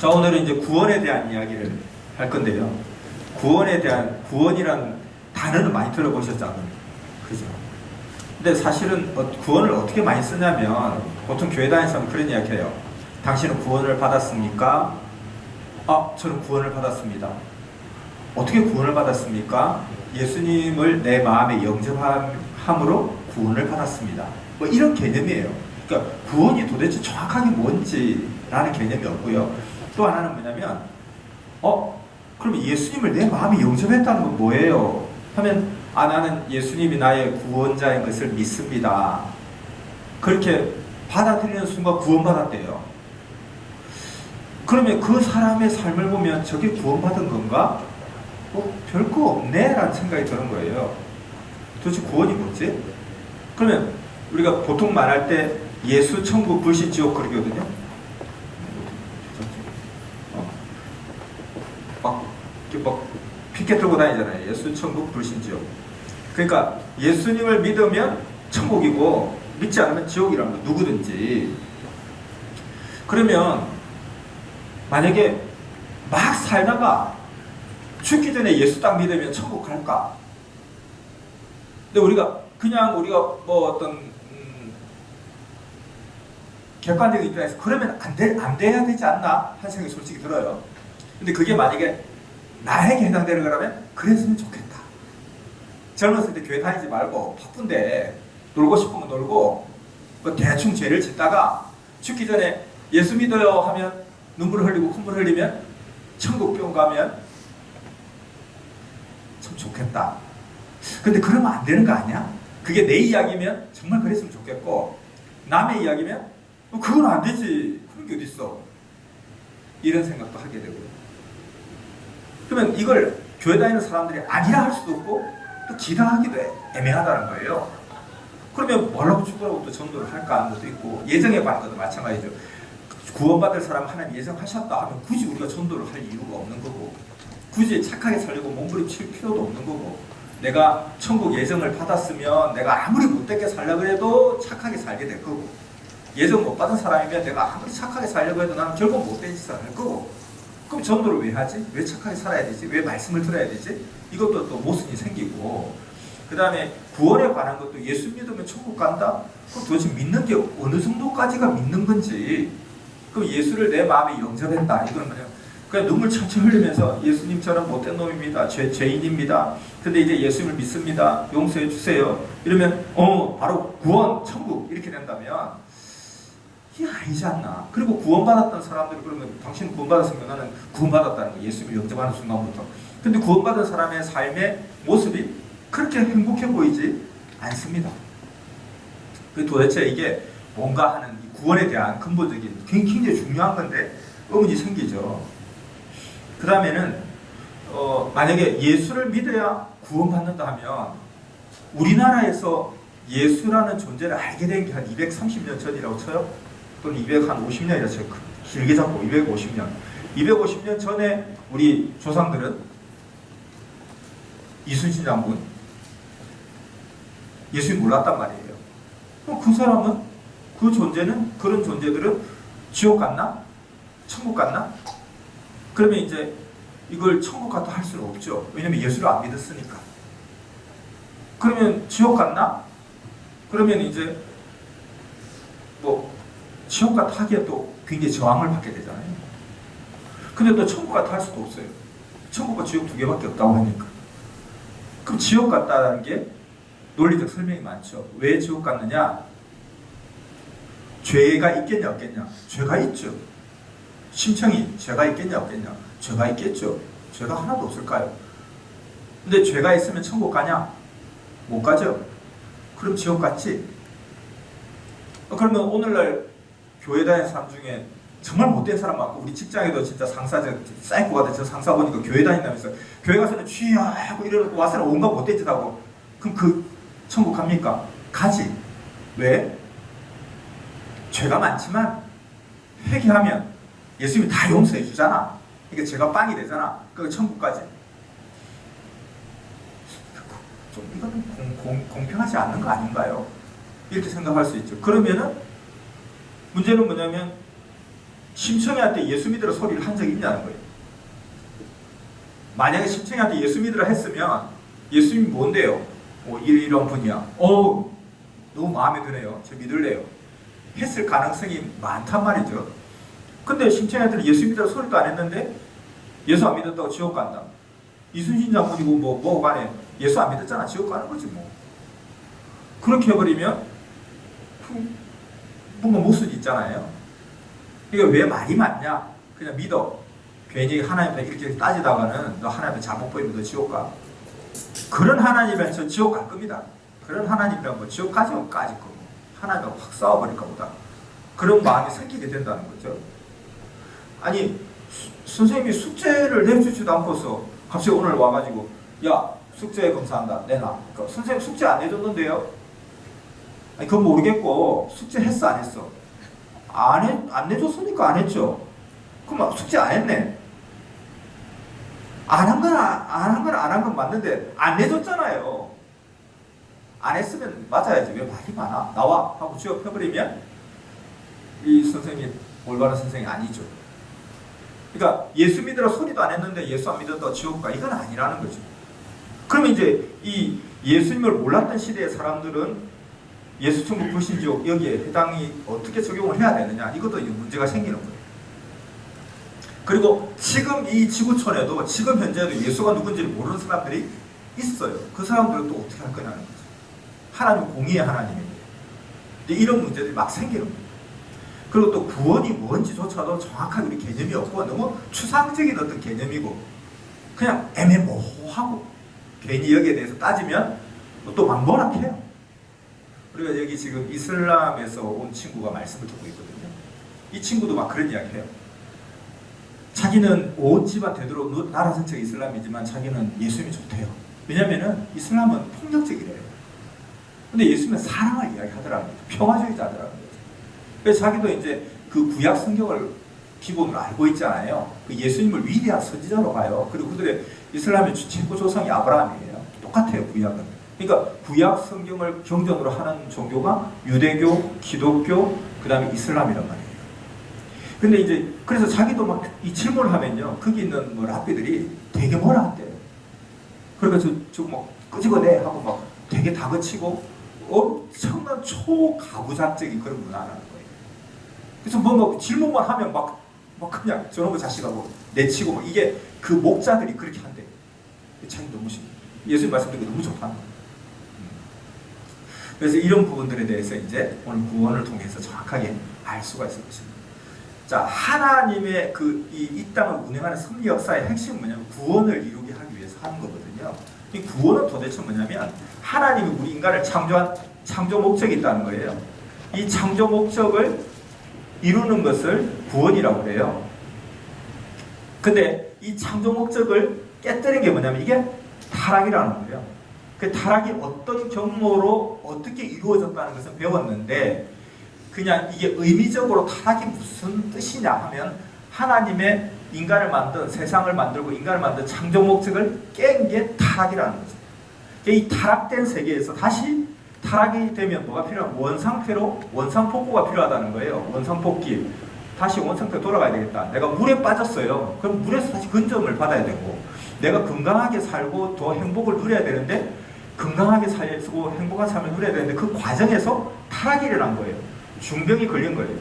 자, 오늘은 이제 구원에 대한 이야기를 할 건데요. 구원에 대한, 구원이란 단어는 많이 들어보셨잖아요. 그죠? 근데 사실은 구원을 어떻게 많이 쓰냐면, 보통 교회 다니면서 그런 이야기 해요. 당신은 구원을 받았습니까? 저는 구원을 받았습니다. 어떻게 구원을 받았습니까? 예수님을 내 마음에 영접함으로 구원을 받았습니다. 뭐 이런 개념이에요. 그러니까 구원이 도대체 정확하게 뭔지라는 개념이 없고요. 또 하나는 뭐냐면, 그러면 예수님을 내 마음에 영접했다는 건 뭐예요? 하면, 나는 예수님이 나의 구원자인 것을 믿습니다. 그렇게 받아들이는 순간 구원받았대요. 그러면 그 사람의 삶을 보면 저게 구원받은 건가? 별거 없네 라는 생각이 드는 거예요. 도대체 구원이 뭐지? 그러면 우리가 보통 말할 때 예수, 천국, 불신, 지옥 그러거든요. 막 피켓 들고 다니잖아요. 예수, 천국, 불신, 지옥. 그러니까 예수님을 믿으면 천국이고 믿지 않으면 지옥이라는 거, 누구든지. 그러면 만약에 막 살다가 죽기 전에 예수 딱 믿으면 천국 갈까? 근데 우리가 뭐 어떤 객관적인 입장에서 그러면 안 돼야 되지 않나 하는 생각이 솔직히 들어요. 근데 그게 만약에 나에게 해당되는 거라면 그랬으면 좋겠다. 젊었을 때 교회 다니지 말고 바쁜데 놀고 싶으면 놀고 대충 죄를 짓다가 죽기 전에 예수 믿어요 하면 눈물 흘리고 콧물 흘리면 천국 병 가면 참 좋겠다. 근데 그러면 안 되는 거 아니야? 그게 내 이야기면 정말 그랬으면 좋겠고, 남의 이야기면 그건 안 되지. 그런 게 어딨어. 이런 생각도 하게 되고요. 그러면 이걸 교회 다니는 사람들이 아니라 할 수도 없고 또 기다하기도 애매하다는 거예요. 그러면 뭐라고 죽으라고 또 전도를 할까 하는 것도 있고, 예정에 관한 것도 마찬가지죠. 구원받을 사람 하나님 예정하셨다 하면 굳이 우리가 전도를 할 이유가 없는 거고, 굳이 착하게 살려고 몸부림칠 필요도 없는 거고, 내가 천국 예정을 받았으면 내가 아무리 못되게 살려고 해도 착하게 살게 될 거고, 예정 못 받은 사람이면 내가 아무리 착하게 살려고 해도 나는 결국 못된 짓을 할 거고, 그럼 전도를 왜 하지? 왜 착하게 살아야 되지? 왜 말씀을 들어야 되지? 이것도 또 모순이 생기고, 그 다음에 구원에 관한 것도 예수 믿으면 천국 간다? 그럼 도대체 믿는 게 어느 정도까지가 믿는 건지, 그럼 예수를 내 마음에 영접했다. 이거는 뭐냐면 그냥 눈물 철철 흘리면서 예수님처럼 못된 놈입니다. 죄인입니다. 근데 이제 예수님을 믿습니다. 용서해 주세요. 이러면 바로 구원, 천국 이렇게 된다면 이게 아니지 않나. 그리고 구원받았던 사람들이 그러면 당신 구원받았으니까 나는 구원받았다는 거, 예수님을 영접하는 순간부터. 근데 구원받은 사람의 삶의 모습이 그렇게 행복해 보이지 않습니다. 도대체 이게 뭔가 하는 구원에 대한 근본적인 굉장히 중요한 건데 의문이 생기죠. 그 다음에는 만약에 예수를 믿어야 구원받는다 하면, 우리나라에서 예수라는 존재를 알게 된 게 한 230년 전이라고 쳐요. 또는 250년이라고 쳐요. 길게 잡고 250년. 250년 전에 우리 조상들은, 이순신 장군 예수님 몰랐단 말이에요. 그럼 그 사람은, 그런 존재들은 지옥 갔나? 천국 갔나? 그러면 이제 이걸 천국 갔다 할 수는 없죠. 왜냐면 예수를 안 믿었으니까. 그러면 지옥 갔나? 그러면 이제 지옥 갔다 하기에 또 굉장히 저항을 받게 되잖아요. 근데 또 천국 갔다 할 수도 없어요. 천국과 지옥 두 개밖에 없다고 하니까. 그럼 지옥 갔다는 게 논리적 설명이 많죠. 왜 지옥 갔느냐? 죄가 있겠냐 없겠냐? 죄가 있죠. 심청이 죄가 있겠냐 없겠냐? 죄가 있겠죠. 죄가 하나도 없을까요? 근데 죄가 있으면 천국 가냐? 못 가죠. 그럼 지옥 갔지? 그러면 오늘날 교회 다니는 사람 중에 정말 못된 사람 많고, 우리 직장에도 진짜 상사들 사이코가 된 저 상사 보니까 교회 다닌다면서 교회 가서는 취하고 이러고 와서는 온갖 못된 짓 하고, 그럼 그 천국 갑니까? 가지. 왜? 죄가 많지만 회개하면 예수님이 다 용서해 주잖아. 그러니까 죄가 빵이 되잖아. 그 천국까지. 좀 이거는 공평하지 않는 거 아닌가요? 이렇게 생각할 수 있죠. 그러면은 문제는 뭐냐면 심청이한테 예수 믿으라 소리를 한 적이 있냐는 거예요. 만약에 심청이한테 예수 믿으라 했으면 예수님이 뭔데요? 이런 분이야. 너무 마음에 드네요. 저 믿을래요. 했을 가능성이 많단 말이죠. 근데 심청이한테는 예수 믿으라 소리도 안 했는데 예수 안 믿었다고 지옥 간다. 이순신 장군이고 뭐 간에 예수 안 믿었잖아. 지옥 가는 거지 뭐. 그렇게 해버리면 뭔가 모순이 있잖아요. 이게 왜 말이 많냐? 그냥 믿어. 괜히 하나님한테 이렇게 따지다가는 너 하나님한테 잘못 보이면 너 지옥 가. 그런 하나님이면 저 지옥 갈 겁니다. 그런 하나님이면 뭐 지옥 가지면 까질 거고 하나님하고 확 싸워버릴까 보다. 그런 마음이 생기게 된다는 거죠. 아니 선생님이 숙제를 내주지도 않고서 갑자기 오늘 와가지고 야 숙제 검사한다 내놔. 그러니까 선생님 숙제 안 내줬는데요? 아니 그건 모르겠고 숙제 했어 안 했어? 안 내줬으니까 안 했죠. 그럼 숙제 안 했네. 안 한 건 맞는데 안 내줬잖아요. 안 했으면 맞아야지. 왜 말이 많아? 나와 하고 쥐어 펴버리면 이 선생님 올바른 선생이 아니죠. 그러니까 예수 믿으라 소리도 안 했는데 예수 안 믿었다 지옥 가. 이건 아니라는 거죠. 그러면 이제 이 예수님을 몰랐던 시대의 사람들은 예수 천국 불신지옥 여기에 해당이 어떻게 적용을 해야 되느냐, 이것도 문제가 생기는 거예요. 그리고 지금 이 지구촌에도 지금 현재도 예수가 누군지를 모르는 사람들이 있어요. 그 사람들은 또 어떻게 할 거냐는 거죠. 하나님 공의의 하나님인데 이런 문제들이 막 생기는 거예요. 그리고 또 구원이 뭔지조차도 정확하게 우리 개념이 없고 너무 추상적인 어떤 개념이고 그냥 애매모호하고 괜히 여기에 대해서 따지면 또 막연하해요. 우리가 여기 지금 이슬람에서 온 친구가 말씀을 듣고 있거든요. 이 친구도 막 그런 이야기 해요. 자기는 온 집안 되도록 나라 전체가 이슬람이지만 자기는 예수님이 좋대요. 왜냐면은 이슬람은 폭력적이래요. 근데 예수님은 사랑을 이야기하더라고요. 평화주의자더라고요. 그래서 자기도 이제 그 구약 성경을 기본으로 알고 있잖아요. 그 예수님을 위대한 선지자로 봐요. 그리고 그들의 이슬람의 최고 조상이 아브라함이에요. 똑같아요, 구약은. 그러니까 구약 성경을 경전으로 하는 종교가 유대교, 기독교, 그 다음에 이슬람이란 말이에요. 근데 이제 그래서 자기도 막 이 질문을 하면요, 거기 있는 뭐 랍비들이 되게 뭐라 한대요. 그러니까 저 막 끄집어내 하고 막 되게 다그치고 엄청난 초가부장적인 그런 문화라는 거예요. 그래서 뭔가 질문만 하면 막 그냥 저놈의 자식하고 내치고 막 이게 그 목자들이 그렇게 한대요. 참 너무 예수님 말씀 듣고 너무 좋다는 거예요. 그래서 이런 부분들에 대해서 이제 오늘 구원을 통해서 정확하게 알 수가 있을 것입니다. 자, 하나님의 이 땅을 운행하는 섭리 역사의 핵심은 뭐냐면 구원을 이루게 하기 위해서 하는 거거든요. 이 구원은 도대체 뭐냐면 하나님이 우리 인간을 창조한 창조 목적이 있다는 거예요. 이 창조 목적을 이루는 것을 구원이라고 해요. 근데 이 창조 목적을 깨뜨린 게 뭐냐면 이게 타락이라는 거예요. 그 타락이 어떤 경로로 어떻게 이루어졌다는 것을 배웠는데 그냥 이게 의미적으로 타락이 무슨 뜻이냐 하면 하나님의 인간을 만든 세상을 만들고 인간을 만든 창조 목적을 깬 게 타락이라는 거죠. 이 타락된 세계에서 다시 타락이 되면 뭐가 필요한 원상태로 원상복구가 필요하다는 거예요. 원상복귀. 다시 원상태로 돌아가야 되겠다. 내가 물에 빠졌어요. 그럼 물에서 다시 근점을 받아야 되고 내가 건강하게 살고 더 행복을 누려야 되는데 건강하게 살고 행복한 삶을 누려야 되는데 그 과정에서 타락이 일어난 거예요. 중병이 걸린 거예요.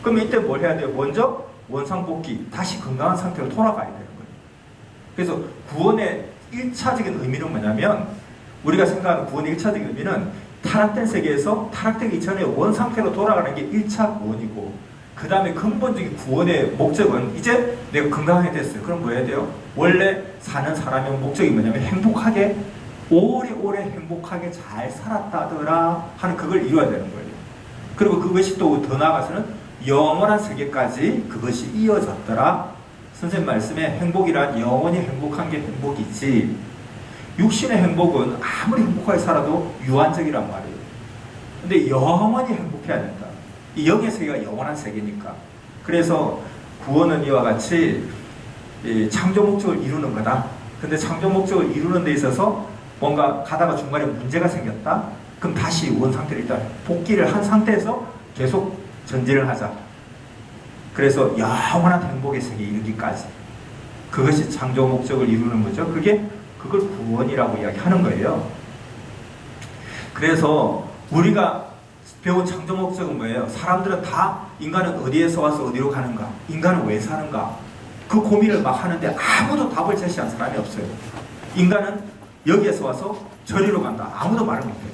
그럼 이때 뭘 해야 돼요? 먼저 원상복귀, 다시 건강한 상태로 돌아가야 되는 거예요. 그래서 구원의 1차적인 의미는 뭐냐면 우리가 생각하는 구원의 1차적인 의미는 타락된 세계에서 타락되기 전에 원상태로 돌아가는 게 1차 구원이고 그 다음에 근본적인 구원의 목적은 이제 내가 건강하게 됐어요. 그럼 뭐 해야 돼요? 원래 사는 사람의 목적이 뭐냐면 행복하게 오래오래 행복하게 잘 살았다더라 하는 그걸 이루어야 되는 거예요. 그리고 그것이 또 더 나아가서는 영원한 세계까지 그것이 이어졌더라. 선생님 말씀에 행복이란 영원히 행복한 게 행복이지 육신의 행복은 아무리 행복하게 살아도 유한적이란 말이에요. 근데 영원히 행복해야 된다. 이 영의 세계가 영원한 세계니까. 그래서 구원은 이와 같이 창조 목적을 이루는 거다. 근데 창조 목적을 이루는 데 있어서 뭔가 가다가 중간에 문제가 생겼다. 그럼 다시 원상태로 일단 복귀를 한 상태에서 계속 전진을 하자. 그래서 영원한 행복의 세계에 이르기까지. 그것이 창조 목적을 이루는 거죠. 그걸 구원이라고 이야기하는 거예요. 그래서 우리가 배운 창조 목적은 뭐예요? 사람들은 다 인간은 어디에서 와서 어디로 가는가? 인간은 왜 사는가? 그 고민을 막 하는데 아무도 답을 제시한 사람이 없어요. 인간은 여기에서 와서 저리로 간다. 아무도 말을 못해요.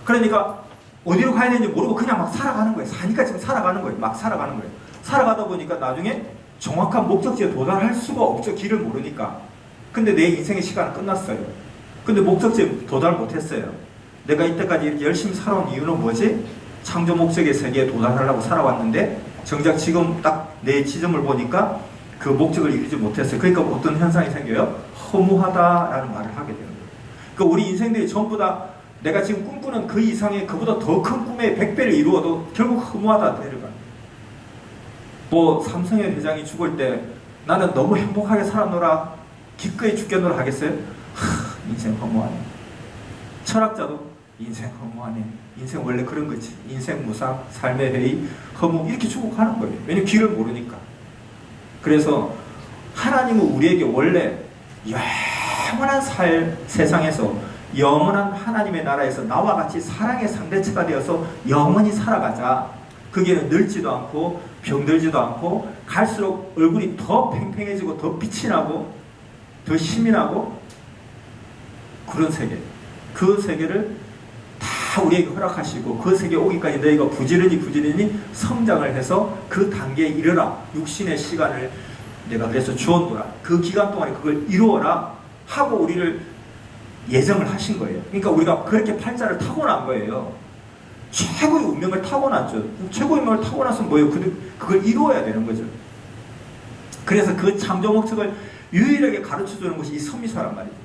그러니까 어디로 가야 되는지 모르고 그냥 막 살아가는 거예요. 사니까 지금 살아가는 거예요. 막 살아가는 거예요. 살아가다 보니까 나중에 정확한 목적지에 도달할 수가 없죠. 길을 모르니까. 근데 내 인생의 시간은 끝났어요. 근데 목적지에 도달 못했어요. 내가 이때까지 이렇게 열심히 살아온 이유는 뭐지? 창조 목적의 세계에 도달하려고 살아왔는데 정작 지금 딱 내 지점을 보니까 그 목적을 이루지 못했어요. 그러니까 어떤 현상이 생겨요? 허무하다라는 말을 하게 되는 거예요. 그러니까 우리 인생들이 전부 다 내가 지금 꿈꾸는 그 이상의 그보다 더 큰 꿈의 100배를 이루어도 결국 허무하다 데려가요. 뭐 삼성의 회장이 죽을 때 나는 너무 행복하게 살았노라 기꺼이 죽겠노라 하겠어요? 인생 허무하네. 철학자도 인생 허무하네. 인생 원래 그런 거지. 인생 무상, 삶의 회의, 허무 이렇게 주고 가는 거예요. 왜냐면 길을 모르니까. 그래서 하나님은 우리에게 원래 영원한 세상에서 영원한 하나님의 나라에서 나와 같이 사랑의 상대체가 되어서 영원히 살아가자. 그게 늙지도 않고 병들지도 않고 갈수록 얼굴이 더 팽팽해지고 더 빛이 나고 더 힘이 나고 그런 세계. 그 세계를 다 우리에게 허락하시고 그 세계에 오기까지 너희가 부지런히 성장을 해서 그 단계에 이르라. 육신의 시간을 내가 그래서 주었노라. 그 기간 동안에 그걸 이루어라 하고 우리를 예정을 하신 거예요. 그러니까 우리가 그렇게 팔자를 타고난 거예요. 최고의 운명을 타고났죠. 최고의 운명을 타고났으면 뭐예요? 그걸 이루어야 되는 거죠. 그래서 그 창조 목적을 유일하게 가르쳐주는 것이 이 선미사란 말이죠.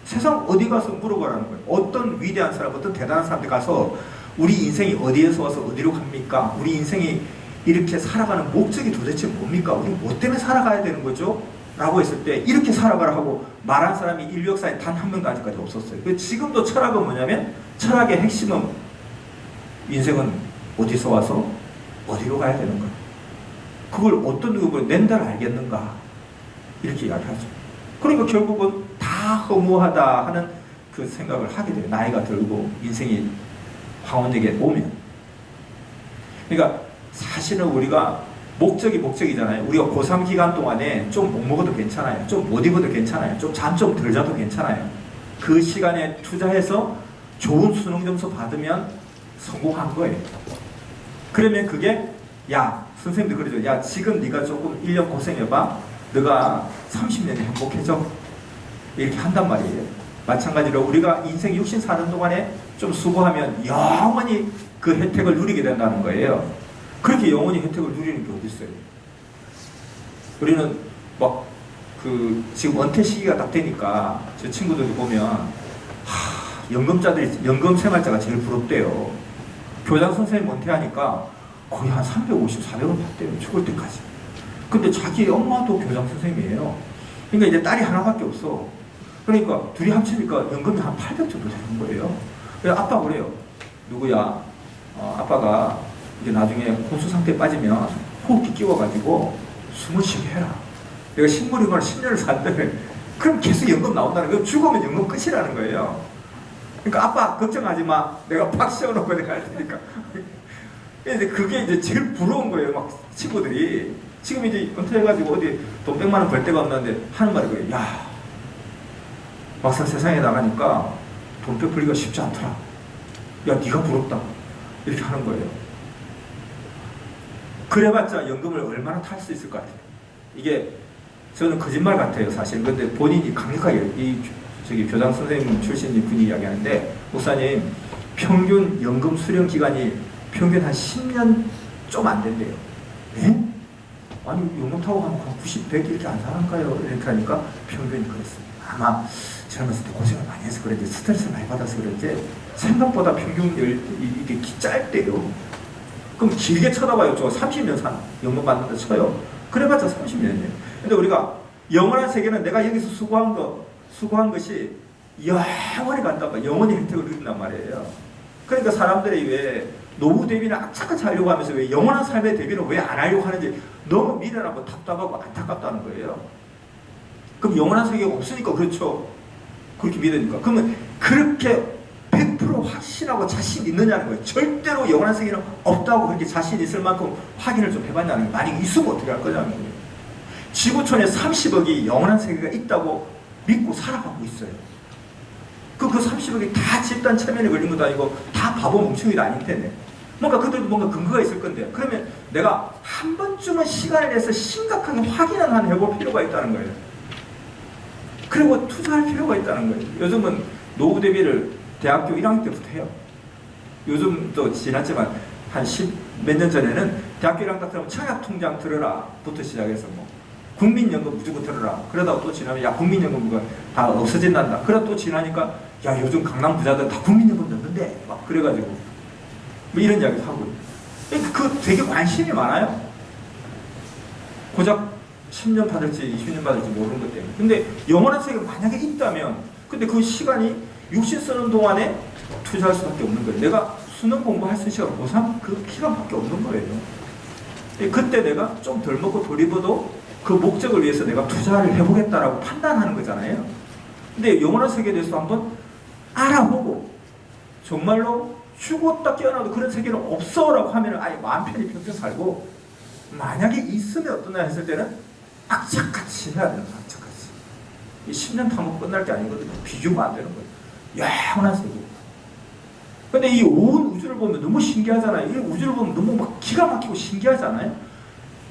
세상 어디 가서 물어보라는 거예요. 어떤 위대한 사람, 어떤 대단한 사람들 가서 우리 인생이 어디에서 와서 어디로 갑니까? 우리 인생이 이렇게 살아가는 목적이 도대체 뭡니까? 우리 뭐 때문에 살아가야 되는 거죠? 라고 했을 때 이렇게 살아가라 하고 말한 사람이 인류 역사에 단 한 명도 아직까지 없었어요. 지금도 철학은 뭐냐면 철학의 핵심은 인생은 어디서 와서 어디로 가야 되는 거야. 그걸 어떤 누구를 낸다를 알겠는가 이렇게 이야기하죠. 그러니까 결국은 다 허무하다 하는 그 생각을 하게 돼요. 나이가 들고 인생이 황혼에게 오면. 그러니까 사실은 우리가 목적이잖아요. 우리가 고3 기간 동안에 좀 못 먹어도 괜찮아요. 좀 못 입어도 괜찮아요. 좀 잠 좀 덜 자도 괜찮아요. 그 시간에 투자해서 좋은 수능 점수 받으면 성공한 거예요. 그러면 그게 야 선생님도 그러죠. 야 지금 네가 조금 1년 고생해봐. 너가 30년이 행복해져. 이렇게 한단 말이에요. 마찬가지로 우리가 인생 60 사는 동안에 좀 수고하면 영원히 그 혜택을 누리게 된다는 거예요. 그렇게 영원히 혜택을 누리는 게 어디 있어요? 우리는 막 지금 은퇴 시기가 딱 되니까 제 친구들이 보면 연금자들이 연금 생활자가 제일 부럽대요. 교장 선생님 은퇴하니까 거의 한 350, 400원 받대요. 죽을 때까지. 근데 자기 엄마도 교장 선생님이에요. 그러니까 이제 딸이 하나밖에 없어. 그러니까 둘이 합치니까 연금이 한 800 정도 되는 거예요. 그래서 아빠가 그래요. 누구야? 아빠가 이제 나중에 혼수 상태에 빠지면 호흡기 끼워가지고 숨을 쉬게 해라. 내가 식물인간을 10년을 산다면 그럼 계속 연금 나온다는 거예요. 죽으면 연금 끝이라는 거예요. 그러니까 아빠 걱정하지 마. 내가 팍 씌워놓고 내가 할 테니까. 이제 그게 이제 제일 부러운 거예요. 막 친구들이. 지금 이제 은퇴해가지고 어디 돈 100만 원 벌 데가 없는데 하는 말이 거예요. 야, 막상 세상에 나가니까 돈 베풀기가 쉽지 않더라. 야, 네가 부럽다. 이렇게 하는 거예요. 그래봤자 연금을 얼마나 탈 수 있을 것 같아요. 이게 저는 거짓말 같아요, 사실. 근데 본인이 강력하게 저기 교장 선생님 출신 분이 이야기하는데 목사님 평균 연금 수령 기간이 평균 한 10년 좀 안 된대요. 예? 아니 연금 타고 가면 90, 100 이렇게 안 사는가요? 이렇게 하니까 평균이 그랬습니다. 아마 젊었을 때 고생을 많이 해서 그런지 스트레스를 많이 받아서 그런지 생각보다 평균 이게 짧대요. 그럼 길게 쳐다봐요. 저 30년 산 연금 받는다 쳐요. 그래봤자 30년이에요. 근데 우리가 영원한 세계는 내가 여기서 수고한 것이 영원히 간단 말이에요. 영원히 혜택을 누린단 말이에요. 그러니까 사람들이 왜 노후 대비는 악착같이 하려고 하면서 왜 영원한 삶의 대비는 왜 안 하려고 하는지 너무 미련하고 답답하고 안타깝다는 거예요. 그럼 영원한 세계가 없으니까 그렇죠. 그렇게 믿으니까. 그러면 그렇게 100% 확신하고 자신 있느냐는 거예요. 절대로 영원한 세계는 없다고 그렇게 자신 있을 만큼 확인을 좀 해봤냐는 거예요. 만약에 있으면 어떻게 할 거냐는 거예요. 지구촌에 30억이 영원한 세계가 있다고 믿고 살아가고 있어요. 그 30억이 다 집단 체면에 걸린 것도 아니고 다 바보 멍청이도 아닐 텐데 뭔가 그들도 뭔가 근거가 있을 건데 그러면 내가 한 번쯤은 시간을 내서 심각하게 확인을 한 해볼 필요가 있다는 거예요. 그리고 투자할 필요가 있다는 거예요. 요즘은 노후 대비를 대학교 1학년 때부터 해요. 요즘도 지났지만 한 10 몇 년 전에는 대학교 1학년 딱 들으면 청약통장 들어라 부터 시작해서 뭐 국민연금 무조건 들어라. 그러다가 또 지나면 야 국민연금가 다 없어진단다. 그러다 또 지나니까 야 요즘 강남 부자들 다 국민연금 넣는데 막 그래가지고 뭐 이런 이야기도 하고 그 되게 관심이 많아요. 고작 10년 받을지 20년 받을지 모르는 것 때문에. 근데 영원한 세계가 만약에 있다면 근데 그 시간이 육신 쓰는 동안에 투자할 수밖에 없는 거예요. 내가 수능 공부할 수 있는 시간 고3 그 기간밖에 없는 거예요. 그때 내가 좀 덜 먹고 덜 입어도 그 목적을 위해서 내가 투자를 해보겠다라고 판단하는 거잖아요. 근데 영원한 세계에 대해서 한번 알아보고 정말로 죽었다 깨어나도 그런 세계는 없어라고 하면 아예 마음 편히 평생 살고 만약에 있으면 어떠냐 했을 때는 악착같이 해야 되는 거야. 악착같이. 10년 타면 끝날 게 아니거든요. 비교가 안 되는 거예요. 영원한 세계. 근데 이 온 우주를 보면 너무 신기하잖아요. 이 우주를 보면 너무 막 기가 막히고 신기하잖아요.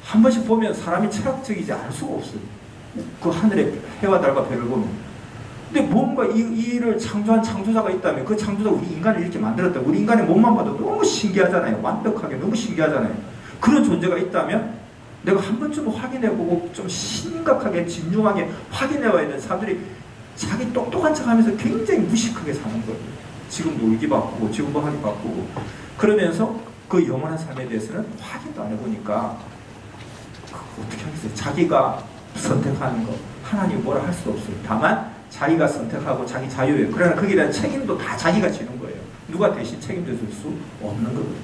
한 번씩 보면 사람이 철학적이지 않을 수가 없어요. 그 하늘의 해와 달과 별을 보면. 근데 뭔가 이 일을 창조한 창조자가 있다면 그 창조자가 우리 인간을 이렇게 만들었다. 우리 인간의 몸만 봐도 너무 신기하잖아요. 완벽하게 너무 신기하잖아요. 그런 존재가 있다면 내가 한 번쯤 확인해보고 좀 심각하게 진중하게 확인해봐야 되는 사람들이 자기 똑똑한 척하면서 굉장히 무식하게 사는 거예요. 지금 놀기 바쁘고 지금도 하기 바쁘고 그러면서 그 영원한 삶에 대해서는 확인도 안 해보니까 어떻게 하겠어요? 자기가 선택하는 거 하나님 뭐라 할 수 없어요. 다만 자기가 선택하고 자기 자유예요. 그러나 거기에 대한 책임도 다 자기가 지는 거예요. 누가 대신 책임져 줄 수 없는 거거든요.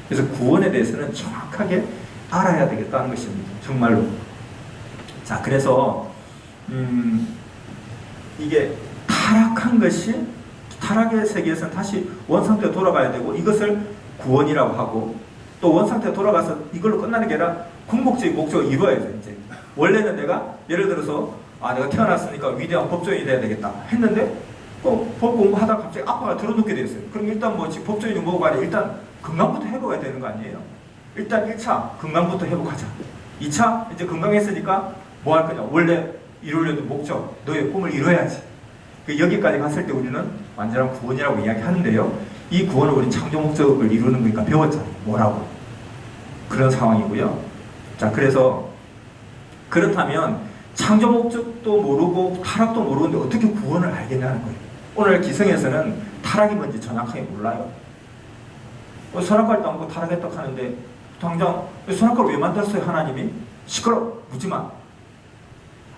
그래서 구원에 대해서는 정확하게 알아야 되겠다는 것입니다. 정말로. 자, 그래서 이게 타락한 것이 타락의 세계에서는 다시 원상태로 돌아가야 되고 이것을 구원이라고 하고 또 원상태로 돌아가서 이걸로 끝나는 게 아니라 궁극적인 목적을 이루어야죠. 이제 원래는 내가 예를 들어서 내가 태어났으니까 위대한 법조인이 돼야 되겠다 했는데 법 공부하다가 갑자기 아빠가 들어눕게 됐어요. 그럼 일단 뭐 법조인이 뭐가 아니라 일단 건강부터 회복해야 되는 거 아니에요? 일단 1차 건강부터 회복하자. 2차 이제 건강했으니까 뭐 할 거냐? 원래 이루려는 목적, 너의 꿈을 이뤄야지. 여기까지 갔을 때 우리는 완전한 구원이라고 이야기하는데요. 이 구원을 우리는 창조 목적을 이루는 거니까 배웠잖아요. 뭐라고? 그런 상황이고요. 자, 그래서 그렇다면 창조 목적도 모르고 타락도 모르는데 어떻게 구원을 알겠냐는 거예요. 오늘 기성에서는 타락이 뭔지 정확하게 몰라요. 선악과를 따먹고 타락했다 하는데 당장 선악과를 왜 만들었어요? 하나님이? 시끄러 묻지 마.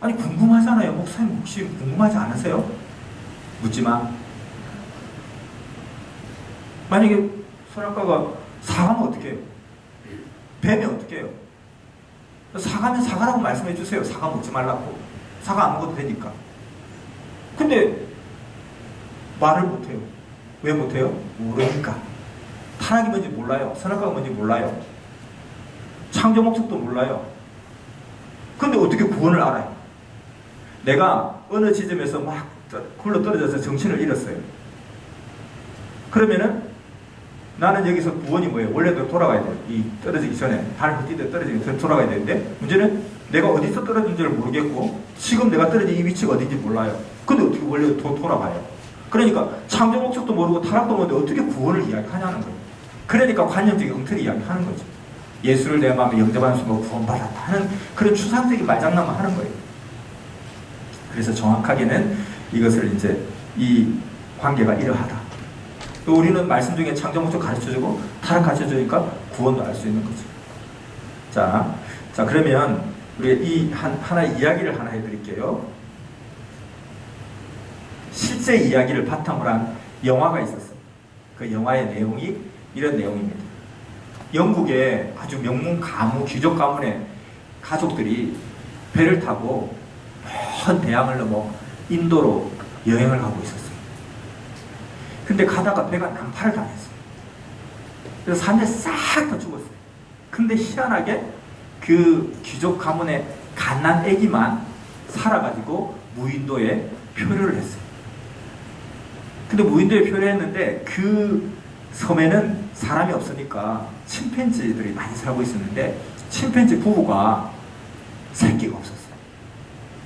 아니 궁금하잖아요. 목사님 혹시 궁금하지 않으세요? 묻지 마. 만약에 선악과가 사가면 어떻게 해요? 뱀이 어떻게 해요? 사가면 사가라고 말씀해 주세요. 사가 먹지 말라고. 사가 안 먹어도 되니까. 근데 말을 못해요. 왜 못해요? 모르니까. 타락이 뭔지 몰라요. 선악과가 뭔지 몰라요. 창조 목적도 몰라요. 근데 어떻게 구원을 알아요? 내가 어느 지점에서 막 굴러 떨어져서 정신을 잃었어요. 그러면은 나는 여기서 구원이 뭐예요? 원래도 돌아가야 돼요. 이 떨어지기 전에 발 헛디뎌 떨어지기 전에 돌아가야 되는데 문제는 내가 어디서 떨어진지를 모르겠고 지금 내가 떨어진 이 위치가 어딘지 몰라요. 근데 어떻게 원래 돌아가요? 그러니까 창조 목적도 모르고 타락도 모르는데 어떻게 구원을 이야기하냐는 거예요. 그러니까 관념적인 엉터리 이야기하는 거죠. 예수를 내 마음에 영접하는 순간 구원받았다 하는 그런 추상적인 말장난만 하는 거예요. 그래서 정확하게는 이것을 이제 이 관계가 이러하다. 우리는 말씀 중에 창조 목적 가르쳐주고 타락 가르쳐주니까 구원도 알 수 있는 거죠. 자 그러면 우리가 이 하나의 이야기를 하나 해드릴게요. 실제 이야기를 바탕으로 한 영화가 있었어요. 그 영화의 내용이 이런 내용입니다. 영국의 아주 명문 가문, 귀족 가문의 가족들이 배를 타고 먼 대양을 넘어 인도로 여행을 가고 있었어요. 근데 가다가 배가 난파를 당했어요. 그래서 사람들이 싹 다 죽었어요. 근데 희한하게 그 귀족 가문의 갓난 아기만 살아가지고 무인도에 표류를 했어요. 근데 무인도에 표류했는데 그 섬에는 사람이 없으니까 침팬지들이 많이 살고 있었는데 침팬지 부부가 새끼가 없었어요.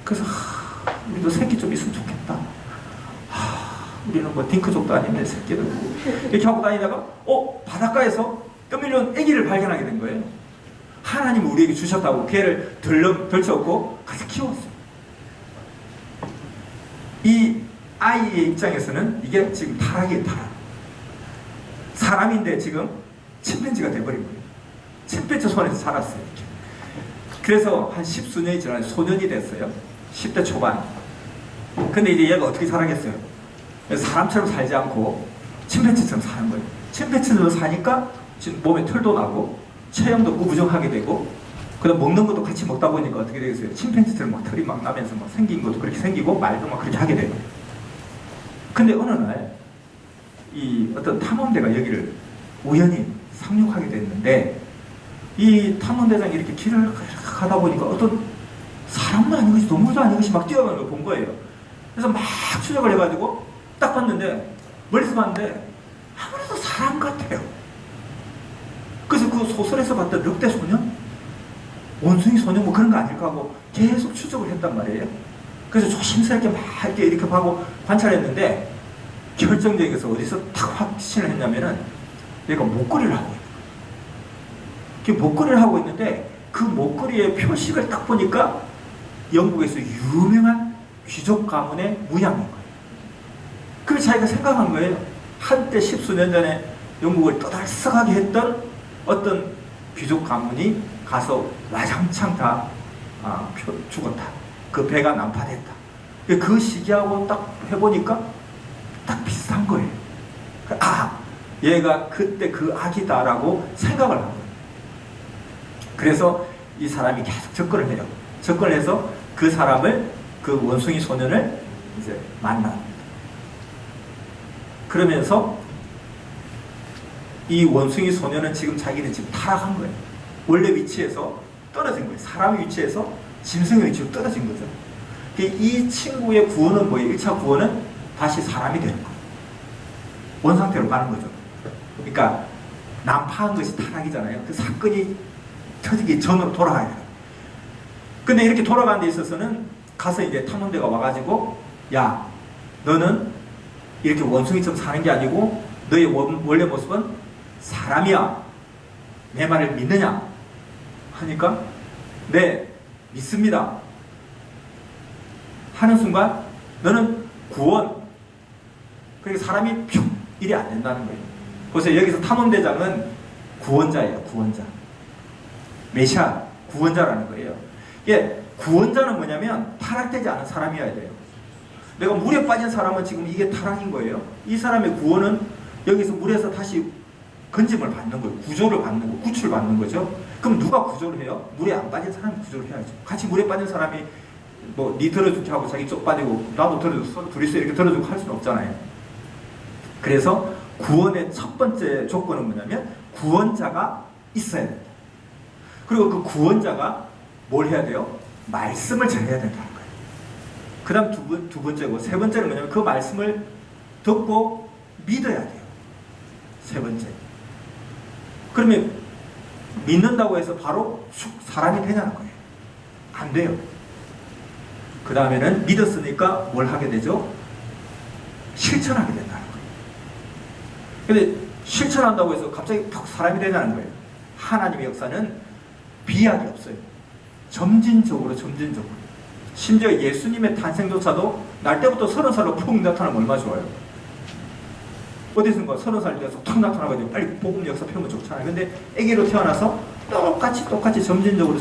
그래서 우리도 새끼 좀 있으면 좋겠다. 우리는 뭐 딩크족도 아닌데 새끼도 이렇게 하고 다니다가 바닷가에서 떠밀려온 아기를 발견하게 된 거예요. 하나님이 우리에게 주셨다고 걔를 덜쳐업고 가서 키웠어요. 이 아이의 입장에서는 이게 지금 타락이에요. 타락. 사람인데 지금 침팬지가 돼버린 거예요. 침팬지 손에서 자랐어요. 이렇게. 그래서 한 10수년이 지나 소년이 됐어요. 10대 초반. 근데 이제 얘가 어떻게 살아겠어요? 사람처럼 살지 않고 침팬지처럼 사는 거예요. 침팬지처럼 사니까 지금 몸에 털도 나고 체형도 구부정하게 되고 그다음 먹는 것도 같이 먹다 보니까 어떻게 되겠어요? 침팬지처럼 막 털이 막 나면서 막 생긴 것도 그렇게 생기고 말도 막 그렇게 하게 돼요. 근데 어느 날 이 어떤 탐험대가 여기를 우연히 상륙하게 됐는데 이 탐험대장이 이렇게 길을 가다 보니까 어떤 사람도 아닌 것이 동물도 아닌 것이 막 뛰어가는 걸 본 거예요. 그래서 막 추적을 해가지고 딱 봤는데 멀리서 봤는데 아무래도 사람 같아요. 그래서 그 소설에서 봤던 늑대 소년? 원숭이 소년 뭐 그런 거 아닐까 하고 계속 추적을 했단 말이에요. 그래서 조심스럽게 막 이렇게 하고 관찰했는데 결정적에서 어디서 딱 확신을 했냐면은 얘가 목걸이를 하고 있는 거예요. 목걸이를 하고 있는데 그 목걸이의 표식을 딱 보니까 영국에서 유명한 귀족 가문의 무양인 거예요. 그래서 자기가 생각한 거예요. 한때 10수년 전에 영국을 떠들썩하게 했던 어떤 귀족 가문이 가서 와장창 다 죽었다. 그 배가 난파됐다. 그 시기하고 딱 해보니까 딱 비슷한 거예요. 얘가 그때 그 아기다라고 생각을 한 거예요. 그래서 이 사람이 계속 접근을 해요. 접근을 해서 그 사람을, 그 원숭이 소년을 이제 만납니다. 그러면서 이 원숭이 소년은 지금 자기는 지금 타락한 거예요. 원래 위치에서 떨어진 거예요. 사람의 위치에서 짐승의 위치로 떨어진 거죠. 이 친구의 구원은 뭐예요? 1차 구원은 다시 사람이 되는 거예요. 원상태로 가는 거죠. 그러니까 난파한 것이 타락이잖아요. 그 사건이 터지기 전으로 돌아가야 돼요. 근데 이렇게 돌아가는 데 있어서는 가서 이제 탐험대가 와가지고 야, 너는 이렇게 원숭이처럼 사는 게 아니고 너의 원래 모습은 사람이야. 내 말을 믿느냐? 하니까 네, 믿습니다. 하는 순간 너는 구원. 그러니까 사람이 뿅 일이 안 된다는 거예요. 그래서 여기서 탐험대장은 구원자예요. 구원자. 메시아, 구원자라는 거예요. 이게 구원자는 뭐냐면 타락되지 않은 사람이어야 돼요. 내가 물에 빠진 사람은 지금 이게 타락인 거예요. 이 사람의 구원은 여기서 물에서 다시 건짐을 받는 거예요. 구조를 받는 거, 구출을 받는 거죠. 그럼 누가 구조를 해요? 물에 안 빠진 사람이 구조를 해야죠. 같이 물에 빠진 사람이 뭐 니 들어주게 하고 자기 쪽 빠지고 나도 들어줘, 둘이서 이렇게 들어주고 할 수는 없잖아요. 그래서 구원의 첫 번째 조건은 뭐냐면 구원자가 있어야 됩니다. 그리고 그 구원자가 뭘 해야 돼요? 말씀을 전해야 된다는 거예요. 그 다음 두 번째고, 세 번째는 뭐냐면 그 말씀을 듣고 믿어야 돼요. 세 번째. 그러면 믿는다고 해서 바로 사람이 되냐는 거예요. 안 돼요. 그 다음에는 믿었으니까 뭘 하게 되죠? 실천하게 된다는 거예요. 근데 실천한다고 해서 갑자기 탁 사람이 되냐는 거예요. 하나님의 역사는 비약이 없어요. 점진적으로. 심지어 예수님의 탄생조차도 날 때부터 30살로 푹 나타나면 얼마나 좋아요. 어디선가 30살 돼서 탁 나타나가지고 빨리 복음 역사 펴면 좋잖아요. 근데 아기로 태어나서 똑같이 점진적으로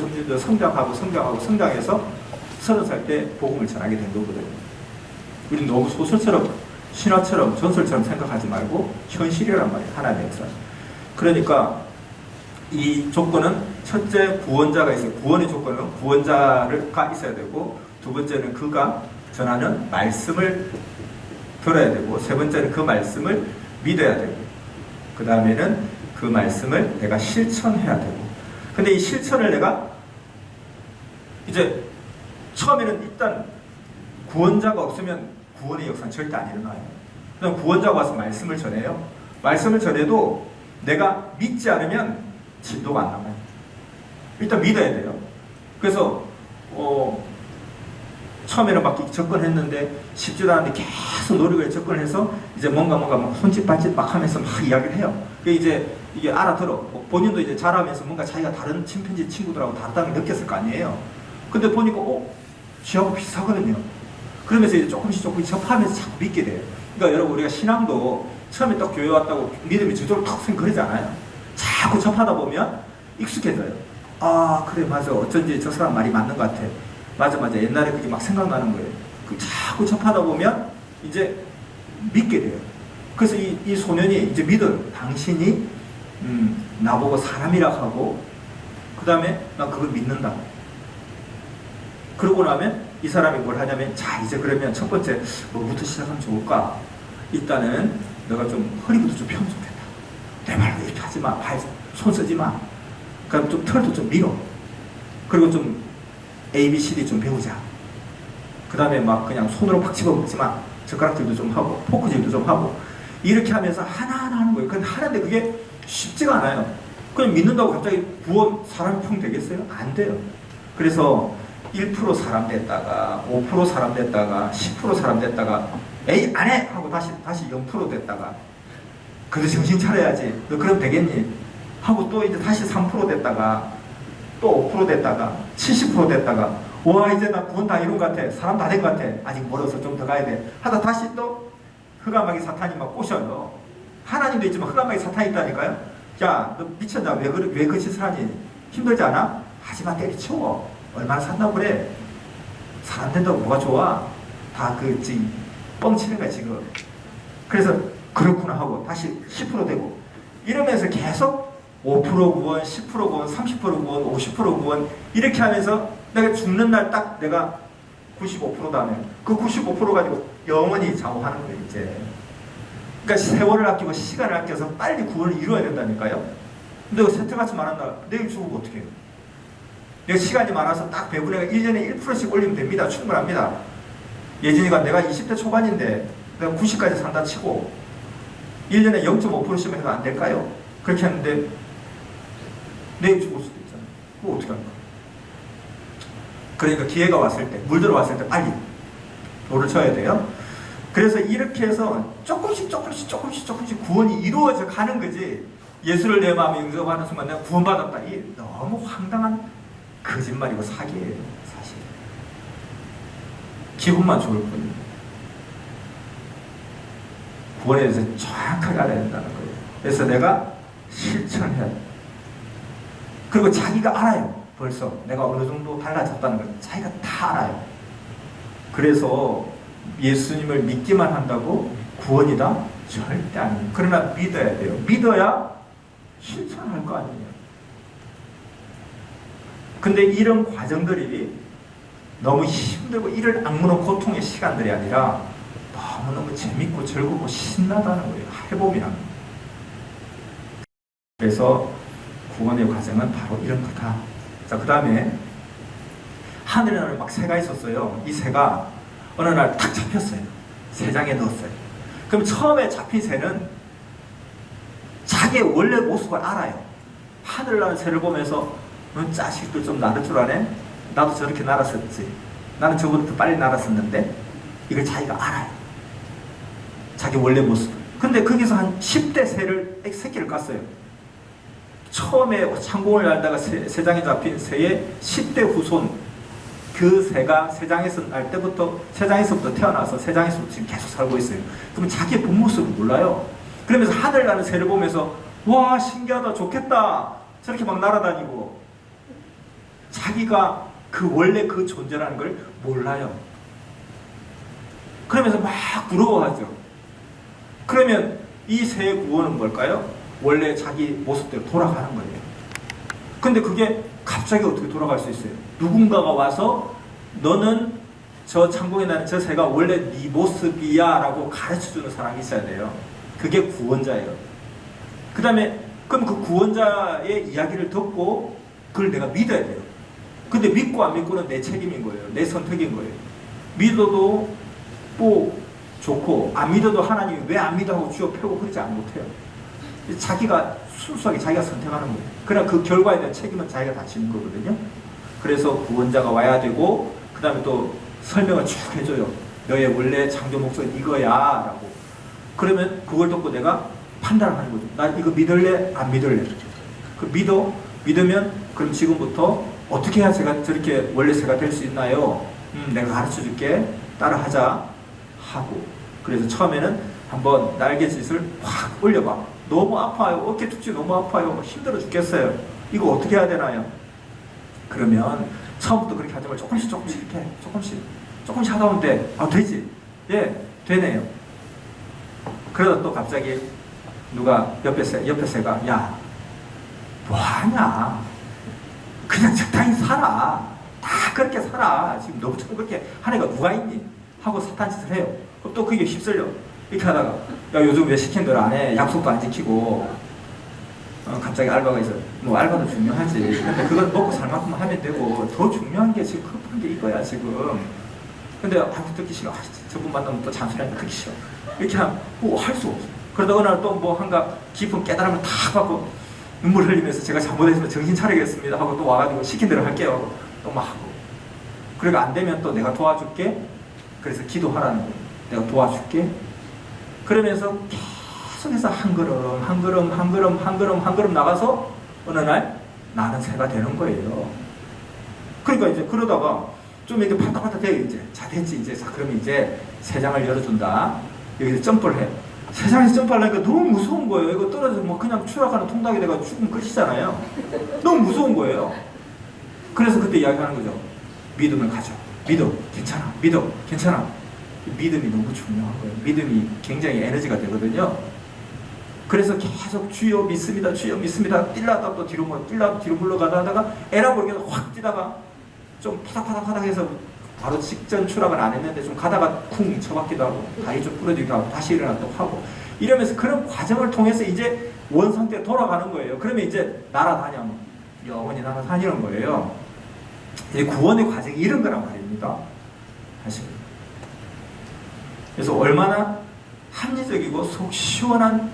성장해서 30살 때 복음을 전하게 된 거거든요. 우리는 너무 소설처럼, 신화처럼, 전설처럼 생각하지 말고 현실이란 말이에요. 하나님의 역사. 그러니까 이 조건은 첫째 구원자가 있어요. 구원의 조건은 구원자가 있어야 되고, 두 번째는 그가 전하는 말씀을 들어야 되고, 세 번째는 그 말씀을 믿어야 되고, 그 다음에는 그 말씀을 내가 실천해야 되고. 근데 이 실천을 내가 이제 처음에는 일단 구원자가 없으면 구원의 역사는 절대 안 일어나요. 그럼 구원자가 와서 말씀을 전해요. 말씀을 전해도 내가 믿지 않으면 진도가 안 나가요. 일단 믿어야 돼요. 그래서 처음에는 막 접근했는데 쉽지도 않은데 계속 노력을 접근해서 이제 뭔가 막 손짓 발짓 막 하면서 막 이야기를 해요. 그 이제 이게 알아들어. 본인도 이제 자라면서 뭔가 자기가 다른 침팬지 친구들하고 다르다는 걸 느꼈을 거 아니에요. 근데 보니까 지하고 비슷하거든요. 그러면서 이제 조금씩 접하면서 자꾸 믿게 돼요. 그러니까 여러분, 우리가 신앙도 처음에 딱 교회 왔다고 믿음이 저절로 턱 그러지 않아요. 자꾸 접하다 보면 익숙해져요. 아, 그래, 맞아. 어쩐지 저 사람 말이 맞는 것 같아. 맞아. 옛날에 그게 막 생각나는 거예요. 자꾸 접하다 보면 이제 믿게 돼요. 그래서 이 소년이 이제 믿어요. 당신이 나보고 사람이라 하고, 그 다음에 나 그걸 믿는다. 그러고 나면 이 사람이 뭘 하냐면, 자, 이제 그러면 첫 번째 뭐부터 시작하면 좋을까? 일단은 너가 좀 허리부터 좀 펴면 좋겠다. 내 말로 이렇게 하지 마. 손 쓰지 마. 그럼 좀 털도 좀 밀어. 그리고 좀 ABCD 좀 배우자. 그 다음에 막 그냥 손으로 팍 집어먹지 마. 젓가락질도 좀 하고, 포크질도 좀 하고. 이렇게 하면서 하나하나 하는 거예요. 근데 하는데 그게 쉽지가 않아요. 그냥 믿는다고 갑자기 구원, 사람이 평 되겠어요? 안 돼요. 그래서 1% 사람 됐다가 5% 사람 됐다가 10% 사람 됐다가 에이 안 해! 하고 다시 0% 됐다가, 그래도 정신 차려야지. 너 그럼 되겠니? 하고 또 이제 다시 3% 됐다가 또 5% 됐다가 70% 됐다가, 와, 이제 나 구원 다 이룬 것 같아. 사람 다 된 것 같아. 아직 멀어서 좀 더 가야 돼. 하다 다시 또 흑암마귀 사탄이 막 꼬셔요. 하나님도 있지만 흑암마귀 사탄이 있다니까요. 야, 너 미쳤냐? 왜 그 짓을 하니? 힘들지 않아? 하지마, 때리쳐. 얼마나 산다고 그래? 사람 된다고 뭐가 좋아? 다 지금 뻥치는 거야 지금. 그래서 그렇구나 하고 다시 10% 되고, 이러면서 계속 5% 구원, 10% 구원, 30% 구원, 50% 구원, 이렇게 하면서 내가 죽는 날 딱 내가 95%다면 그 95% 가지고 영원히 좌우하는 거예요 이제. 그러니까 세월을 아끼고 시간을 아껴서 빨리 구원을 이루어야 된다니까요. 근데 그 세트같이 말한 날 내일 죽으면 어떻게 해요? 내가 시간이 많아서 딱 배분해가 1년에 1%씩 올리면 됩니다. 충분합니다. 예진이가 내가 20대 초반인데 내가 90까지 산다 치고 1년에 0.5%씩 해서 안 될까요? 그렇게 했는데 내일 죽을 수도 있잖아요. 그거 어떻게 할까? 그러니까 기회가 왔을 때, 물 들어왔을 때 빨리 돌을 쳐야 돼요. 그래서 이렇게 해서 조금씩 구원이 이루어져 가는 거지, 예수를 내 마음에 영접하는 순간 내가 구원받았다, 이 너무 황당한 거짓말이고 사기예요. 사실 기분만 좋을 뿐이에요. 구원에 대해서 정확하게 알아야 된다는 거예요. 그래서 내가 실천해야 돼. 그리고 자기가 알아요. 벌써 내가 어느 정도 달라졌다는 걸 자기가 다 알아요. 그래서 예수님을 믿기만 한다고 구원이다? 절대 아니에요. 그러나 믿어야 돼요. 믿어야 실천할 거 아니에요. 근데 이런 과정들이 너무 힘들고 이를 악무는 고통의 시간들이 아니라 너무너무 재밌고 즐겁고 신나다는 거예요. 해보면. 그래서 구원의 과정은 바로 이런 거다. 자, 그 다음에 하늘에는 막 새가 있었어요. 이 새가 어느 날 탁 잡혔어요. 새장에 넣었어요. 그럼 처음에 잡힌 새는 자기의 원래 모습을 알아요. 하늘 나는 새를 보면서 자식들 좀 나를 줄 아네? 나도 저렇게 날았었지. 나는 저보다 더 빨리 날았었는데, 이걸 자기가 알아요. 자기 원래 모습. 근데 거기서 한 10대 새끼를 깠어요. 처음에 창공을 날다가 새장에 잡힌 새의 10대 후손, 그 새가 새장에서부터 태어나서 새장에서부터 지금 계속 살고 있어요. 그러면 자기의 본 모습을 몰라요. 그러면서 하늘 나는 새를 보면서 와, 신기하다, 좋겠다, 저렇게 막 날아다니고, 자기가 그 원래 그 존재라는 걸 몰라요. 그러면서 막 부러워하죠. 그러면 이 새의 구원은 뭘까요? 원래 자기 모습대로 돌아가는 거예요. 근데 그게 갑자기 어떻게 돌아갈 수 있어요? 누군가가 와서 너는 저 창공에 나는 저 새가 원래 네 모습이야 라고 가르쳐주는 사람이 있어야 돼요. 그게 구원자예요. 그 다음에 그럼 그 구원자의 이야기를 듣고 그걸 내가 믿어야 돼요. 근데 믿고 안 믿고는 내 책임인 거예요. 내 선택인 거예요. 믿어도 뭐 좋고 안 믿어도 하나님이 왜 안 믿어 하고 쥐어 펴고 그러지 못해요. 자기가 순수하게 자기가 선택하는 거예요. 그러나 그 결과에 대한 책임은 자기가 다 지는 거거든요. 그래서 구원자가 와야 되고 그 다음에 또 설명을 쭉 해줘요. 너의 원래 창조 목적은 이거야 라고. 그러면 그걸 듣고 내가 판단을 하는 거죠. 나 이거 믿을래? 안 믿을래? 그 믿으면 그럼 지금부터 어떻게 해야 제가 저렇게 원래 새가 될 수 있나요? 내가 가르쳐 줄게. 따라하자 하고. 그래서 처음에는 한번 날개짓을 확 올려봐. 너무 아파요. 어깨 tuk지 너무 아파요. 힘들어 죽겠어요. 이거 어떻게 해야 되나요? 그러면 처음부터 그렇게 하지 말고 조금씩 이렇게 조금씩 하다 보면 돼. 아 되지? 예, 되네요. 그러다 또 갑자기 누가 옆에 새가 야 뭐하냐? 그냥 적당히 살아. 다 그렇게 살아. 지금 너처럼 그렇게 하는 애가 누가 있니? 하고 사탄 짓을 해요. 그럼 또 그게 휩쓸려. 이렇게 하다가 야 요즘 왜 시킨 대로 안 해? 약속도 안 지키고 갑자기 알바가 있어요. 뭐 알바도 중요하지. 근데 그걸 먹고 살 만큼 하면 되고 더 중요한 게 지금 급한 게 이거야 지금. 근데 듣기 싫어. 저분 만나면 또 잔소리하니까 듣기 싫어. 이렇게 하면 뭐 할 수 없어. 그러다 어느 날 또 뭐 한가 깊은 깨달음을 탁 받고 눈물 흘리면서 제가 잘못했으면 정신 차리겠습니다 하고 또 와가지고 시킨 대로 할게요. 또 막 하고. 그러니까 안 되면 또 내가 도와줄게. 그래서 기도하라는 거예요. 내가 도와줄게. 그러면서 계속해서 한 걸음 나가서 어느 날 나는 새가 되는 거예요. 그러니까 이제 그러다가 좀 이렇게 팔딱팔딱 돼요. 이제 자 됐지 이제. 자 그러면 이제 세 장을 열어준다. 여기서 점프를 해. 세 장에서 점프하려니까 너무 무서운 거예요. 이거 떨어져서 뭐 그냥 추락하는 통닭이 돼가 죽으면 끝이잖아요. 너무 무서운 거예요. 그래서 그때 이야기하는 거죠. 믿음을 가져. 믿어. 괜찮아. 믿어. 괜찮아. 믿음이 너무 중요한 거예요. 믿음이 굉장히 에너지가 되거든요. 그래서 계속 주여 믿습니다. 주여 믿습니다. 뛸라다 또 뒤로 물러가다 하다가 에라 모르게 확 뛰다가 좀 파닥파닥 해서 바로 직전 추락은 안 했는데 좀 가다가 쿵 쳐박기도 하고 다리 좀 부러지기도 하고 다시 일어나 또 하고 이러면서 그런 과정을 통해서 이제 원 상태로 돌아가는 거예요. 그러면 이제 날아다녀. 영원히 날아다니는 거예요. 이제 구원의 과정이 이런 거란 말입니다. 사실. 그래서 얼마나 합리적이고 속 시원한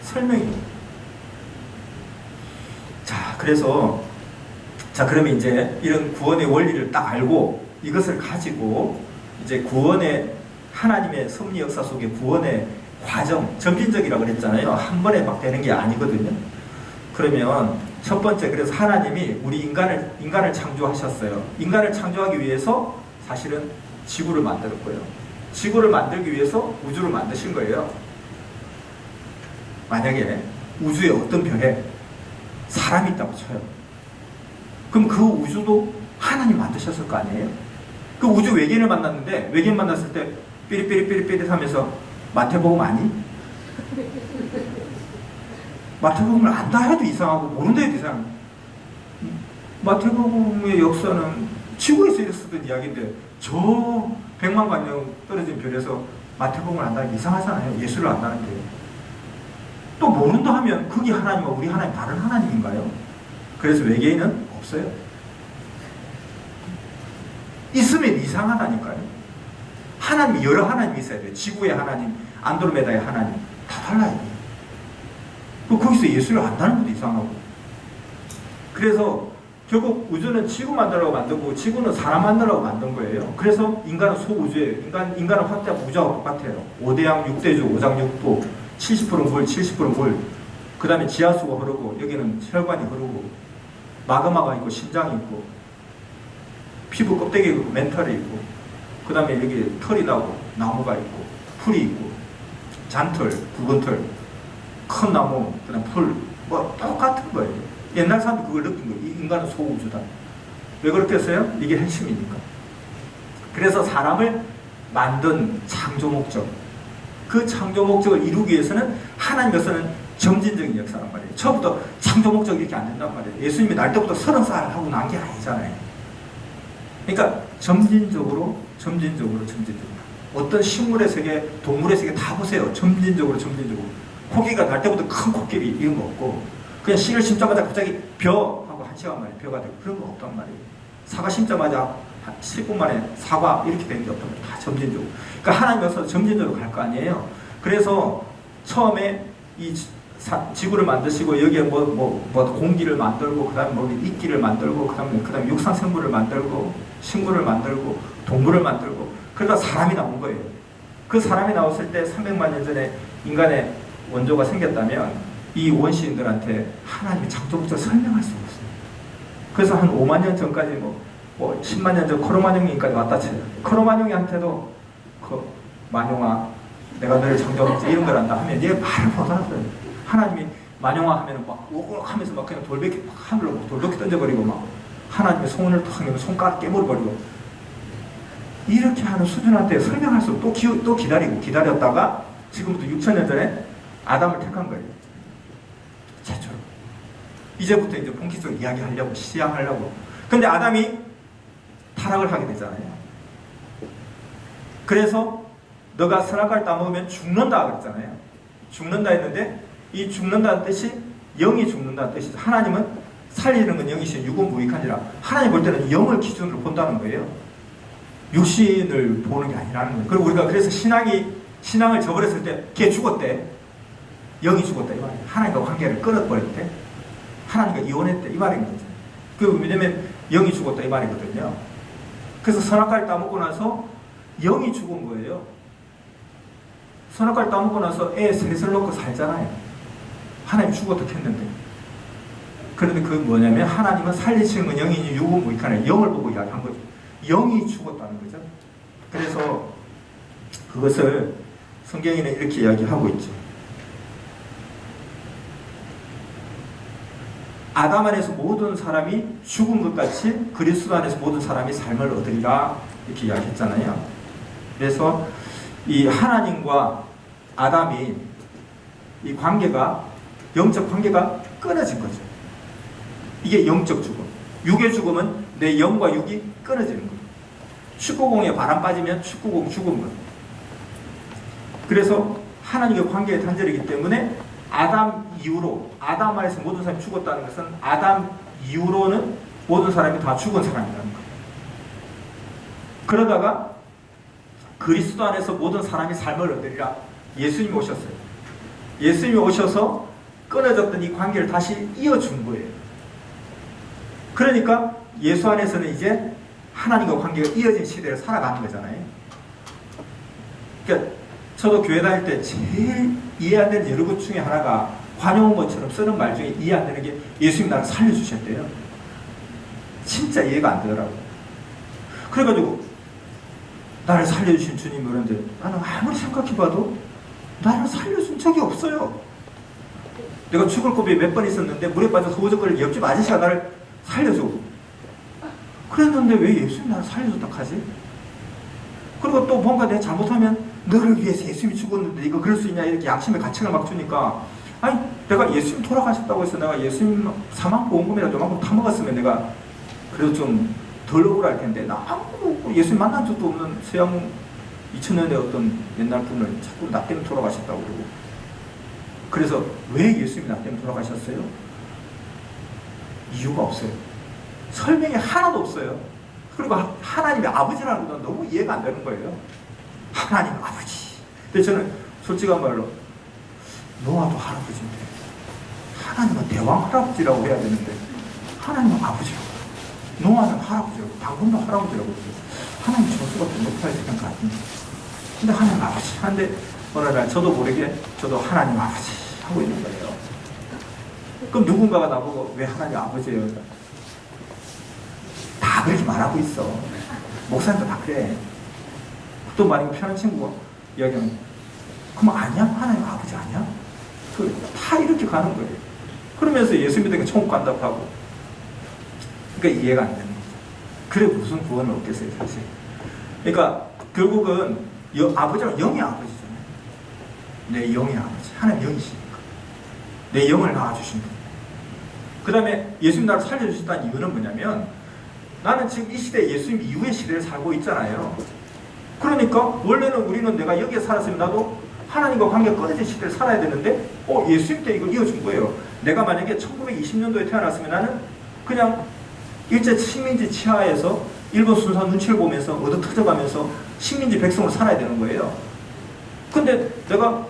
설명이에요. 자, 그러면 이제 이런 구원의 원리를 딱 알고 이것을 가지고 이제 구원의 하나님의 섭리 역사 속의 구원의 과정, 점진적이라고 그랬잖아요. 한 번에 막 되는 게 아니거든요. 그러면 첫 번째, 그래서 하나님이 우리 인간을 창조하셨어요. 인간을 창조하기 위해서 사실은 지구를 만들었고요. 지구를 만들기 위해서 우주를 만드신 거예요. 만약에 우주의 어떤 별에 사람이 있다고 쳐요. 그럼 그 우주도 하나님 만드셨을 거 아니에요? 그 우주 외계인을 만났는데 외계인 만났을 때 삐릿삐릿 하면서 마태복음 아니? 마태복음을 안다 해도 이상하고 모른다 해도 이상하고 마태복음의 역사는 지구에서 있었던 이야기인데 저 100만 년 떨어진 별에서 마태복음을 안다는 게 이상하잖아요. 예수를 안다는 게. 또 모른다 하면 그게 하나님과 우리 하나님 다른 하나님인가요? 그래서 외계인은 없어요. 있으면 이상하다니까요. 하나님이 여러 하나님이 있어야 돼요. 지구의 하나님, 안드로메다의 하나님 다 달라요. 거기서 예수를 안다는 것도 이상하고. 그래서 결국 우주는 지구 만들라고 만들고 지구는 사람 만들라고 만든 거예요. 그래서 인간은 소우주예요. 인간은 확대하고 우주하고 똑같아요. 5대양 6대주 5장 6부 70% 물 70% 물. 그 다음에 지하수가 흐르고 여기는 혈관이 흐르고 마그마가 있고 심장이 있고 피부 껍데기 있고 멘탈이 있고 그 다음에 여기 털이 나고 나무가 있고 풀이 있고 잔털, 굵은 털, 큰 나무, 그 다음 풀 뭐 똑같은 거예요. 옛날 사람도 그걸 느낀 거예요. 인간은 소우주다. 왜 그렇게 했어요? 이게 핵심이니까. 그래서 사람을 만든 창조 목적, 그 창조 목적을 이루기 위해서는 하나님께서는 점진적인 역사란 말이에요. 처음부터 창조 목적이 이렇게 안 된단 말이에요. 예수님이 날 때부터 30살 하고 난 게 아니잖아요. 그러니까 점진적으로. 어떤 식물의 세계, 동물의 세계 다 보세요. 점진적으로. 고기가 날 때부터 큰 코끼리 이런 거 없고, 그냥 씨를 심자마자 갑자기 벼 하고 1시간 만에 벼가 되고 그런 거 없단 말이에요. 사과 심자마자 10분 만에 사과 이렇게 되는 게 없단 말이에요. 다 점진적으로. 그러니까 하나님께서 점진적으로 갈 거 아니에요. 그래서 처음에 이 지구를 만드시고 여기에 뭐 공기를 만들고, 그 다음에 뭐 이끼를 만들고, 그 다음에 육상 생물을 만들고, 식물을 만들고, 동물을 만들고, 그러다 사람이 나온 거예요. 그 사람이 나왔을 때 300만 년 전에 인간의 원조가 생겼다면 이 원시인들한테 하나님의 창조부터 설명할 수가 없어요. 그래서 한 5만 년 전까지 뭐 10만 년 전 크로마뇽인까지 왔다 쳐요. 크로마뇽한테도 그 만용아 내가 너를 창조했지 이런 걸 한다 하면 얘 말을 못 알아들어요. 하나님이 만용아 하면은 막 오고 하면서 막 그냥 돌베개 막 하늘로 돌베개 던져버리고 막 하나님의 손을 탁 내면 손가락 깨물어버리고 이렇게 하는 수준한테 설명할 수 없고 또 기다렸다가 지금부터 6,000년 전에 아담을 택한 거예요. 최초로. 이제부터 이제 본격적으로 이야기하려고 시작하려고. 근데 아담이 타락을 하게 되잖아요. 그래서 너가 선악과를 따먹으면 죽는다 그랬잖아요. 죽는다 했는데 이 죽는다는 뜻이 영이 죽는다는 뜻이죠. 하나님은 살리는 건 영이시요 육은 무익하니라. 하나님 볼 때는 영을 기준으로 본다는 거예요. 육신을 보는 게 아니라는 거예요. 그리고 우리가 그래서 신앙을 저버렸을 때 걔 죽었대. 영이 죽었다 이 말이에요. 하나님과 관계를 끊어버렸대. 하나님과 이혼했대 이 말인 거죠. 왜냐면 영이 죽었다 이 말이거든요. 그래서 선악과를 따먹고 나서 영이 죽은 거예요. 선악과를 따먹고 나서 애 셋을 놓고 살잖아요. 하나님 죽었다 했는데. 그런데 그건 뭐냐면 하나님은 살리시는 건 영이니 육은 무익하네. 영을 보고 이야기한 거죠. 영이 죽었다는 거죠. 그래서 그것을 성경에는 이렇게 이야기하고 있죠. 아담 안에서 모든 사람이 죽은 것 같이 그리스도 안에서 모든 사람이 삶을 얻으리라 이렇게 이야기했잖아요. 그래서 이 하나님과 아담이 이 관계가 영적 관계가 끊어진 거죠. 이게 영적 죽음. 육의 죽음은 내 영과 육이 끊어지는 거예요. 축구공에 바람 빠지면 축구공 죽은 거예요. 그래서 하나님의 관계의 단절이기 때문에 아담 이후로 아담 안에서 모든 사람이 죽었다는 것은 아담 이후로는 모든 사람이 다 죽은 사람이라는 거예요. 그러다가 그리스도 안에서 모든 사람이 삶을 얻으리라. 예수님이 오셨어요. 예수님이 오셔서 끊어졌던 이 관계를 다시 이어준 거예요. 그러니까 예수 안에서는 이제 하나님과 관계가 이어진 시대를 살아가는 거잖아요. 그러니까 저도 교회 다닐 때 제일 이해 안 되는 여러 것 중에 하나가 관용한 것처럼 쓰는 말 중에 이해 안 되는 게 예수님 나를 살려주셨대요. 진짜 이해가 안 되더라고요. 그래가지고 나를 살려주신 주님 그런데 나는 아무리 생각해봐도 나를 살려준 적이 없어요. 내가 죽을 고비에 몇 번 있었는데 물에 빠져서 허우적거리는 옆집 아저씨가 나를 살려줘. 그랬는데 왜 예수님이 나를 살려줬다 하지? 그리고 또 뭔가 내가 잘못하면 너를 위해서 예수님이 죽었는데 이거 그럴 수 있냐 이렇게 양심의 가책을 막 주니까 아니 내가 예수님 돌아가셨다고 해서 내가 예수님 사망보험금이라도 만큼 타먹었으면 내가 그래도 좀 덜 억울할 텐데 나 아무 예수님 만난 적도 없는 서양 2000년대 어떤 옛날 분을 자꾸 나 때문에 돌아가셨다고 그러고 그래서 왜 예수님이 나 때문에 돌아가셨어요? 이유가 없어요. 설명이 하나도 없어요. 그리고 하나님의 아버지라는 건 너무 이해가 안 되는 거예요. 하나님 아버지. 근데 저는 솔직한 말로 노아도 할아버지인데 하나님은 대왕 할아버지라고 해야 되는데 하나님은 아버지라고 노아는 할아버지라고 방금도 할아버지라고 하나님 저수가 더 높아야 되는 거 아닙니까? 근데 하나님 아버지 하는데 어느 날 저도 모르게 저도 하나님 아버지 하고 있는 거예요. 그럼 누군가가 나보고 왜 하나님 아버지예요? 다 그렇게 말하고 있어. 목사님도 다 그래. 또 만약에 편한 친구가 이야기하면 그럼 아니야? 하나님 아버지 아니야? 다 이렇게 가는 거예요. 그러면서 예수 믿으니까 천국 간다고 하고 그러니까 이해가 안 되는 거죠. 그래 무슨 구원을 얻겠어요 사실. 그러니까 결국은 아버지는 영의 아버지잖아요. 내 영의 아버지. 하나님 영이시니까. 내 영을 낳아주신 분. 그 다음에 예수님 나를 살려주셨다는 이유는 뭐냐면 나는 지금 이 시대 예수님 이후의 시대를 살고 있잖아요. 그러니까 원래는 우리는 내가 여기에 살았으면 나도 하나님과 관계가 끊어진 시대를 살아야 되는데 예수님 때 이걸 이어준 거예요. 내가 만약에 1920년도에 태어났으면 나는 그냥 일제 식민지 치하에서 일본 순사 눈치를 보면서 얻어 터져가면서 식민지 백성으로 살아야 되는 거예요. 근데 내가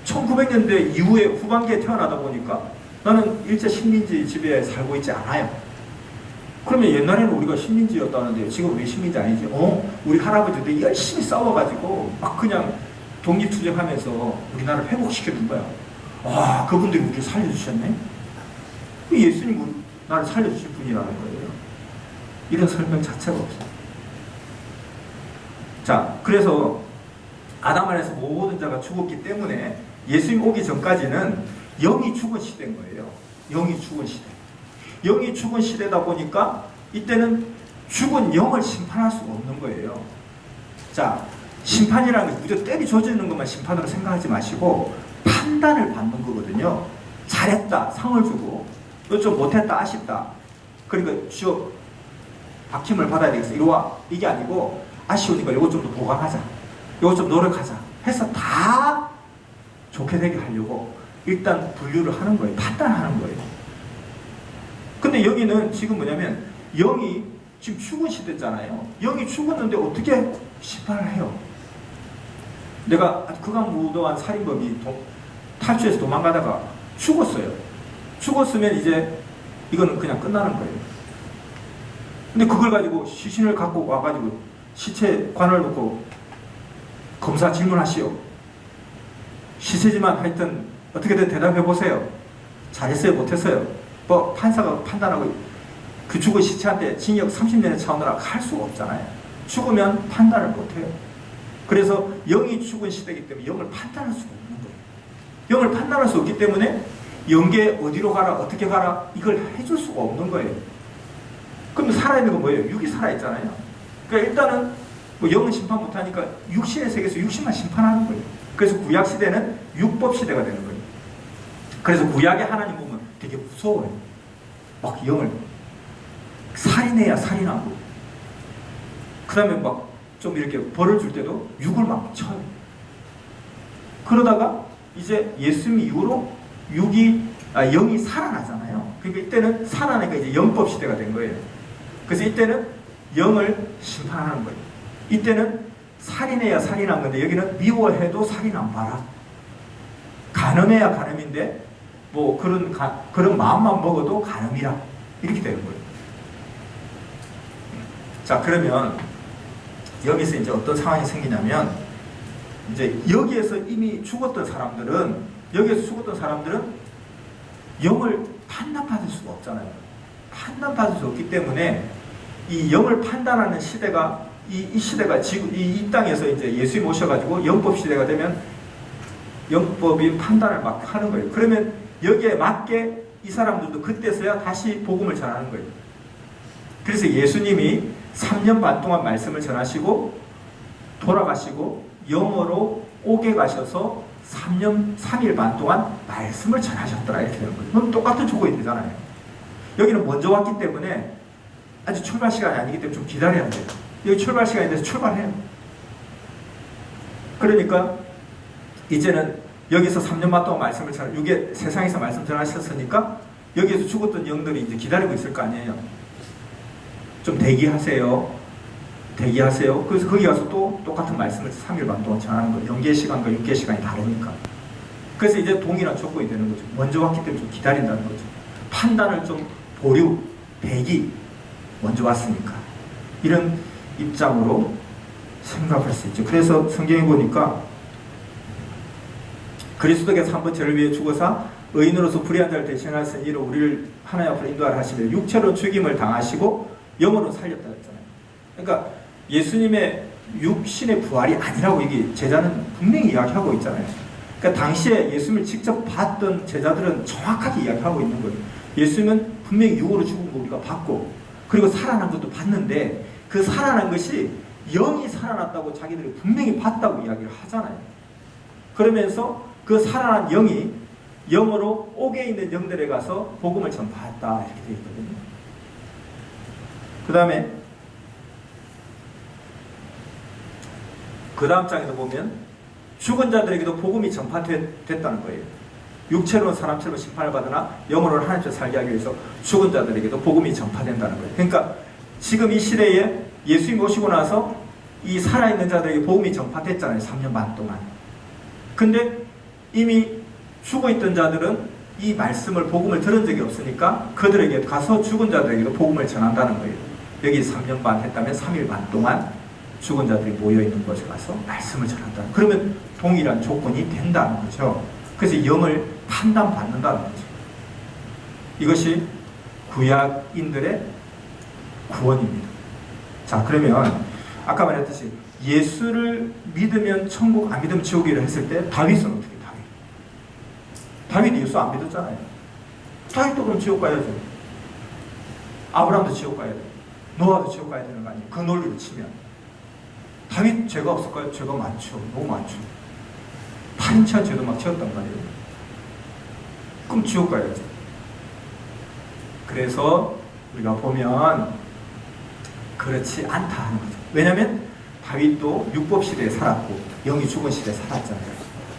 1900년대 이후에 후반기에 태어나다 보니까 나는 일제 식민지 지배에 살고 있지 않아요. 그러면 옛날에는 우리가 식민지였다는데 지금 왜 식민지 아니지? 우리 할아버지들 열심히 싸워가지고 막 그냥 독립투쟁하면서 우리나라를 회복시켜준 거야. 와, 그분들이 우리를 살려주셨네? 예수님은 나를 살려주신 분이라는 거예요. 이런 설명 자체가 없어요. 자, 그래서 아담 안에서 모든 자가 죽었기 때문에 예수님 오기 전까지는 영이 죽은 시대인 거예요. 영이 죽은 시대. 영이 죽은 시대다 보니까 이때는 죽은 영을 심판할 수가 없는 거예요. 자, 심판이라는 게 무조건 때리 조지는 것만 심판으로 생각하지 마시고 판단을 받는 거거든요. 잘했다, 상을 주고 좀 못했다, 아쉽다. 그러니까 주여 박힘을 받아야 되겠어. 이리 와. 이게 아니고 아쉬우니까 이거 좀 더 보강하자. 이거 좀 노력하자. 해서 다 좋게 되게 하려고 일단 분류를 하는 거예요. 판단하는 거예요. 근데 여기는 지금 뭐냐면 영이 지금 죽은 시대잖아요. 영이 죽었는데 어떻게 심판을 해요? 내가 극악무도한 살인범이 탈주해서 도망가다가 죽었어요. 죽었으면 이제 이거는 그냥 끝나는 거예요. 근데 그걸 가지고 시신을 갖고 와가지고 시체 관을 놓고 검사 질문하시오. 시체지만 하여튼 어떻게든 대답해 보세요. 잘했어요, 못했어요? 뭐 판사가 판단하고 그 죽은 시체한테 징역 30년의 차오느라 할 수가 없잖아요. 죽으면 판단을 못해요. 그래서 영이 죽은 시대이기 때문에 영을 판단할 수가 없는 거예요. 영을 판단할 수 없기 때문에 영계 어디로 가라, 어떻게 가라 이걸 해줄 수가 없는 거예요. 그럼 살아있는 건 뭐예요? 육이 살아있잖아요. 그러니까 일단은 뭐 영은 심판 못하니까 육신의 세계에서 육신만 심판하는 거예요. 그래서 구약 시대는 율법 시대가 되는 거예요. 그래서 구약의 하나님 보면 되게 무서워요. 막 영을 살인해야 살인하고 그 다음에 막 좀 이렇게 벌을 줄 때도 육을 막 쳐요. 그러다가 이제 예수님 이후로 영이 살아나잖아요. 그러니까 이때는 살아나니까 이제 영법 시대가 된 거예요. 그래서 이때는 영을 심판하는 거예요. 이때는 살인해야 살인한 건데 여기는 미워해도 살인 안 봐라. 간음해야 간음인데 뭐 그런 마음만 먹어도 간음이라 이렇게 되는 거예요. 자, 그러면 여기서 이제 어떤 상황이 생기냐면 이제 여기에서 이미 죽었던 사람들은 영을 판단받을 수가 없잖아요. 판단받을 수 없기 때문에 이 영을 판단하는 시대가 이 시대가 지금 이 땅에서 이제 예수님 오셔가지고 영법 시대가 되면 영법이 판단을 막 하는 거예요. 그러면 여기에 맞게 이 사람들도 그때서야 다시 복음을 전하는 거예요. 그래서 예수님이 3년 반 동안 말씀을 전하시고 돌아가시고 영으로 옥에 가셔서 3일 반 동안 말씀을 전하셨더라 이렇게 되는 거예요. 그럼 똑같은 조건이 되잖아요. 여기는 먼저 왔기 때문에 아직 출발 시간이 아니기 때문에 좀 기다려야 돼요. 여기 출발 시간이 돼서 출발해요. 그러니까 이제는 여기서 3년 반 동안 말씀을 이게 세상에서 말씀 전하셨으니까 여기에서 죽었던 영들이 이제 기다리고 있을 거 아니에요. 좀 대기하세요. 그래서 거기 가서 또 똑같은 말씀을 3일 반 동안 전하는 거예요. 0개 시간과 6개 시간이 다르니까. 그래서 이제 동일한 조건이 되는 거죠. 먼저 왔기 때문에 좀 기다린다는 거죠. 판단을 좀 대기, 먼저 왔으니까. 이런 입장으로 생각할 수 있죠. 그래서 성경에 보니까 그리스도께서 한 번 죄를 위해 죽어서 의인으로서 불의한 자를 대신하신 이로 우리를 하나님 앞으로 인도하라 하시며 육체로 죽임을 당하시고 영으로 살렸다 했잖아요. 그러니까 예수님의 육신의 부활이 아니라고 이게 제자는 분명히 이야기하고 있잖아요. 그러니까 당시에 예수님을 직접 봤던 제자들은 정확하게 이야기하고 있는 거예요. 예수님은 분명히 육으로 죽은 거 우리가 봤고 그리고 살아난 것도 봤는데 그 살아난 것이 영이 살아났다고 자기들이 분명히 봤다고 이야기를 하잖아요. 그러면서 그 살아난 영이 영으로 옥에 있는 영들에 가서 복음을 전파했다 이렇게 되어 있거든요. 그 다음에 그 다음 장에도 보면 죽은 자들에게도 복음이 전파됐다는 거예요. 육체로는 사람처럼 심판을 받으나 영으로는 하나님처럼 살게 하기 위해서 죽은 자들에게도 복음이 전파된다는 거예요. 그러니까 지금 이 시대에 예수님 오시고 나서 이 살아있는 자들에게 복음이 전파됐잖아요. 3년 반 동안. 근데 이미 죽어있던 자들은 이 말씀을 복음을 들은 적이 없으니까 그들에게 가서 죽은 자들에게도 복음을 전한다는 거예요. 여기 3년 반 했다면 3일 반 동안 죽은 자들이 모여있는 곳에 가서 말씀을 전한다. 그러면 동일한 조건이 된다는 거죠. 그래서 영을 판단받는다는 거죠. 이것이 구약인들의 구원입니다. 자, 그러면 아까 말했듯이 예수를 믿으면 천국, 안 믿으면 지옥이라 했을 때 다윗은 어떻게 다윗이 예수 안 믿었잖아요. 다윗도 그럼 지옥 가야죠. 아브라함도 지옥 가야 돼. 노아도 지옥 가야 되는 거 아니에요. 그 논리로 치면 다윗 죄가 없을까요? 죄가 많죠. 너무 많죠. 파렴치한 죄도 막 지었단 말이에요. 그럼 지옥 가야죠. 그래서 우리가 보면 그렇지 않다 하는 거죠. 왜냐하면 다윗도 율법 시대에 살았고 영이 죽은 시대에 살았잖아요.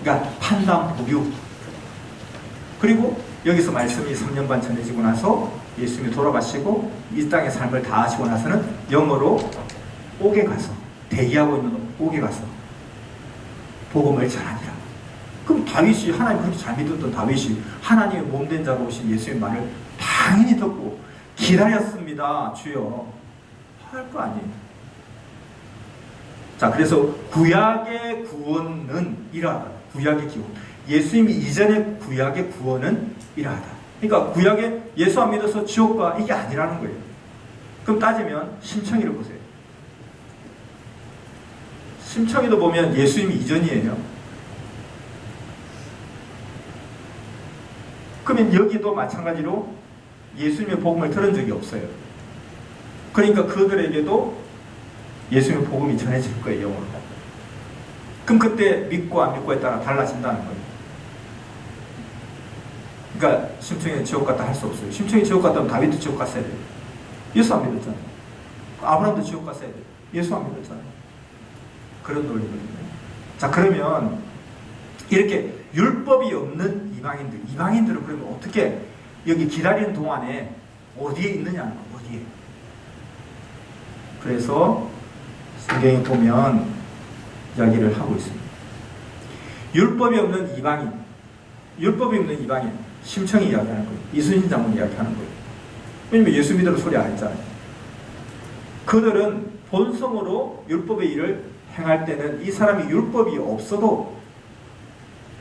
그러니까 판단 보류. 그리고 여기서 말씀이 3년 반 전해지고 나서 예수님이 돌아가시고 이 땅의 삶을 다 하시고 나서는 영으로 옥에 가서 대기하고 있는 옥에 가서 복음을 전하니라. 그럼 다윗이 하나님 그렇게 잘 믿었던 다윗이 하나님의 몸된 자로 오신 예수의 말을 당연히 듣고 기다렸습니다. 주여 할 거 아니에요. 자, 그래서 구약의 구원은 이러하다. 구약의 구원. 예수님 이전의 구약의 구원은 이러하다. 그러니까 구약에 예수 안 믿어서 지옥 가 이게 아니라는 거예요. 그럼 따지면 심청이를 보세요. 심청이도 보면 예수님이 이전이에요. 그러면 여기도 마찬가지로 예수님의 복음을 들은 적이 없어요. 그러니까 그들에게도 예수님의 복음이 전해질 거예요. 영으로. 그럼 그때 믿고 안 믿고에 따라 달라진다는 거예요. 그러니까 심청이는 지옥 갔다 할 수 없어요. 심청이 지옥 갔다면 다윗도 지옥 갔어야 돼요. 예수 안 믿었잖아요. 아브라함도 지옥 갔어야 돼요. 예수 안 믿었잖아요. 그런 논리거든요. 자, 그러면 이렇게 율법이 없는 이방인들은 그러면 어떻게 여기 기다리는 동안에 어디에 있느냐는 거예요. 어디에. 그래서 성경에 보면 이야기를 하고 있습니다. 율법이 없는 이방인, 심청이 이야기하는 거예요. 이순신 장군 이야기하는 거예요. 왜냐면 예수 믿으러 소리 안 했잖아요. 그들은 본성으로 율법의 일을 행할 때는 이 사람이 율법이 없어도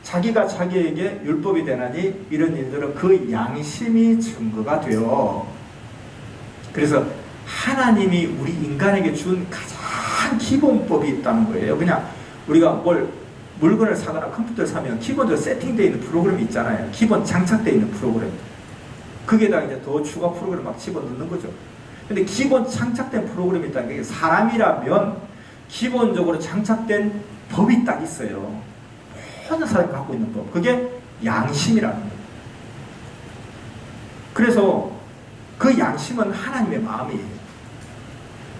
자기가 자기에게 율법이 되나니 이런 일들은 그 양심이 증거가 돼요. 그래서 하나님이 우리 인간에게 준 가장 기본법이 있다는 거예요. 그냥 우리가 물건을 사거나 컴퓨터를 사면 기본적으로 세팅되어 있는 프로그램이 있잖아요. 기본 장착되어 있는 프로그램. 거기에다가 이제 더 추가 프로그램 막 집어넣는 거죠. 근데 기본 장착된 프로그램이 있다는 게 사람이라면 기본적으로 장착된 법이 딱 있어요. 모든 사람이 갖고 있는 법. 그게 양심이라는 거예요. 그래서 그 양심은 하나님의 마음이에요.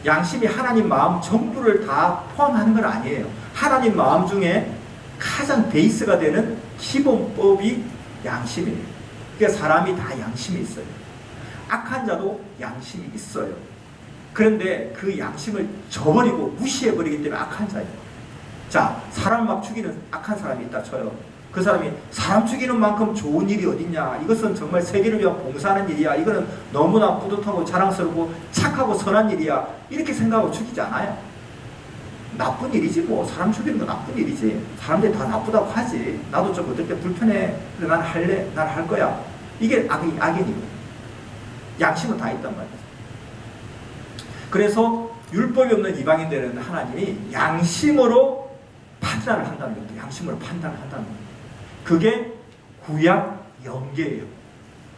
양심이 하나님 마음 전부를 다 포함하는 건 아니에요. 하나님 마음 중에 가장 베이스가 되는 기본법이 양심이에요. 그러니까 사람이 다 양심이 있어요. 악한 자도 양심이 있어요. 그런데 그 양심을 저버리고 무시해버리기 때문에 악한 자예요. 자, 사람을 막 죽이는 악한 사람이 있다 쳐요. 그 사람이 사람 죽이는 만큼 좋은 일이 어딨냐. 이것은 정말 세계를 위한 봉사하는 일이야. 이거는 너무나 뿌듯하고 자랑스럽고 착하고 선한 일이야. 이렇게 생각하고 죽이지 않아요. 나쁜 일이지 뭐. 사람 죽이는 건 나쁜 일이지. 사람들이 다 나쁘다고 하지. 나도 좀 어떨 때 불편해. 근데 난 할래. 난 할 거야. 이게 악인이고. 양심은 다 있단 말이야. 그래서 율법이 없는 이방인들은 하나님이 양심으로 판단을 한다는 것도 양심으로 판단을 한다는 겁니다. 그게 구약 영계예요.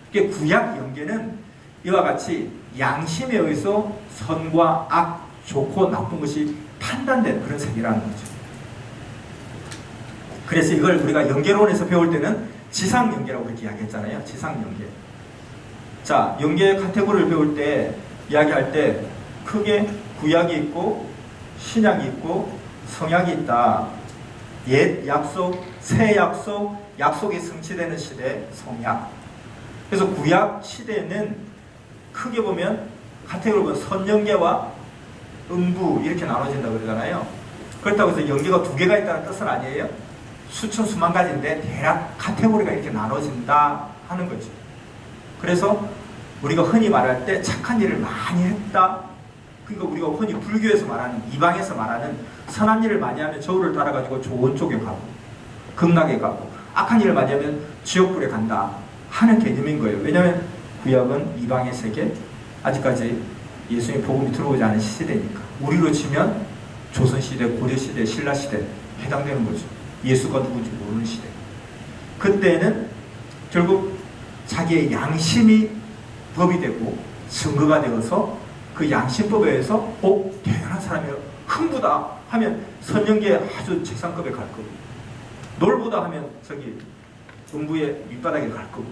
그게 구약 영계는 이와 같이 양심에 의해서 선과 악, 좋고 나쁜 것이 판단되는 그런 세계라는 거죠. 그래서 이걸 우리가 영계론에서 배울 때는 지상영계라고 그렇게 이야기했잖아요. 지상영계. 자, 영계의 카테고리를 배울 때, 이야기할 때 크게 구약이 있고 신약이 있고 성약이 있다. 옛 약속, 새 약속, 약속이 성취되는 시대, 성약. 그래서 구약 시대는 크게 보면 카테고리로 보면 선영계와 음부 이렇게 나눠진다고 그러잖아요. 그렇다고 해서 영계가 두 개가 있다는 뜻은 아니에요. 수천 수만 가지인데 대략 카테고리가 이렇게 나눠진다 하는 거죠. 그래서 우리가 흔히 말할 때 착한 일을 많이 했다. 그러니까 우리가 흔히 불교에서 말하는, 이방에서 말하는 선한 일을 많이 하면 저울을 따라가지고 좋은 쪽에 가고 극락에 가고, 악한 일을 많이 하면 지옥불에 간다 하는 개념인 거예요. 왜냐하면 구약은 이방의 세계, 아직까지 예수님 복음이 들어오지 않은 시대니까. 우리로 치면 조선시대, 고려시대, 신라시대 해당되는 거죠. 예수가 누군지 모르는 시대. 그때는 결국 자기의 양심이 법이 되고 증거가 되어서 그 양심법에 의해서 대단한 사람이야, 흥부다 하면 선영계 아주 최상급에 갈 거고, 놀보다 하면 저기 음부의 밑바닥에 갈 거고.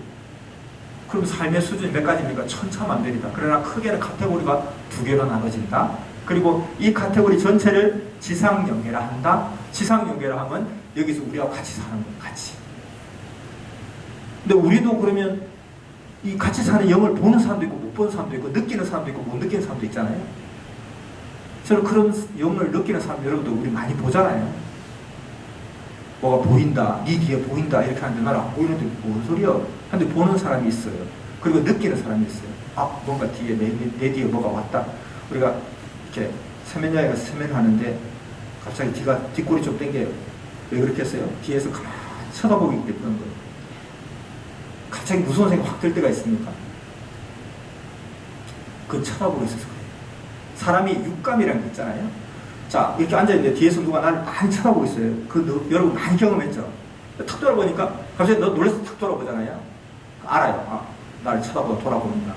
그럼 삶의 수준이 몇 가지입니까? 천차만별이다. 그러나 크게는 카테고리가 두 개로 나눠진다. 그리고 이 카테고리 전체를 지상영계라 한다. 지상영계라 하면 여기서 우리와 같이 사는 거예요. 같이. 근데 우리도 그러면 이 같이 사는 영을 보는 사람도 있고 못 보는 사람도 있고 느끼는 사람도 있고 못 느끼는 사람도 있잖아요. 저는 그런 영을 느끼는 사람 여러분도 우리 많이 보잖아요. 뭐가 보인다, 네 뒤에 보인다 이렇게 하는데 나는 안 보이는데 뭔 소리야? 하는데 보는 사람이 있어요. 그리고 느끼는 사람이 있어요. 아, 뭔가 뒤에 내 뒤에 뭐가 왔다. 우리가 이렇게 세면장에 가서 세면하는데 갑자기 뒷골이 좀 당겨요. 왜 그렇게 했어요? 뒤에서 가만히 쳐다보기 때문인 거예요. 갑자기 무서운 생각이 확 들 때가 있습니까? 그건 쳐다보고 있어서 그래요. 사람이 육감이라는 게 있잖아요. 자, 이렇게 앉아있는데 뒤에서 누가 나를 많이 쳐다보고 있어요. 여러분 많이 경험했죠? 탁 돌아보니까 갑자기 너 놀라서 탁 돌아보잖아요. 알아요. 아, 나를 쳐다보고 돌아보는구나.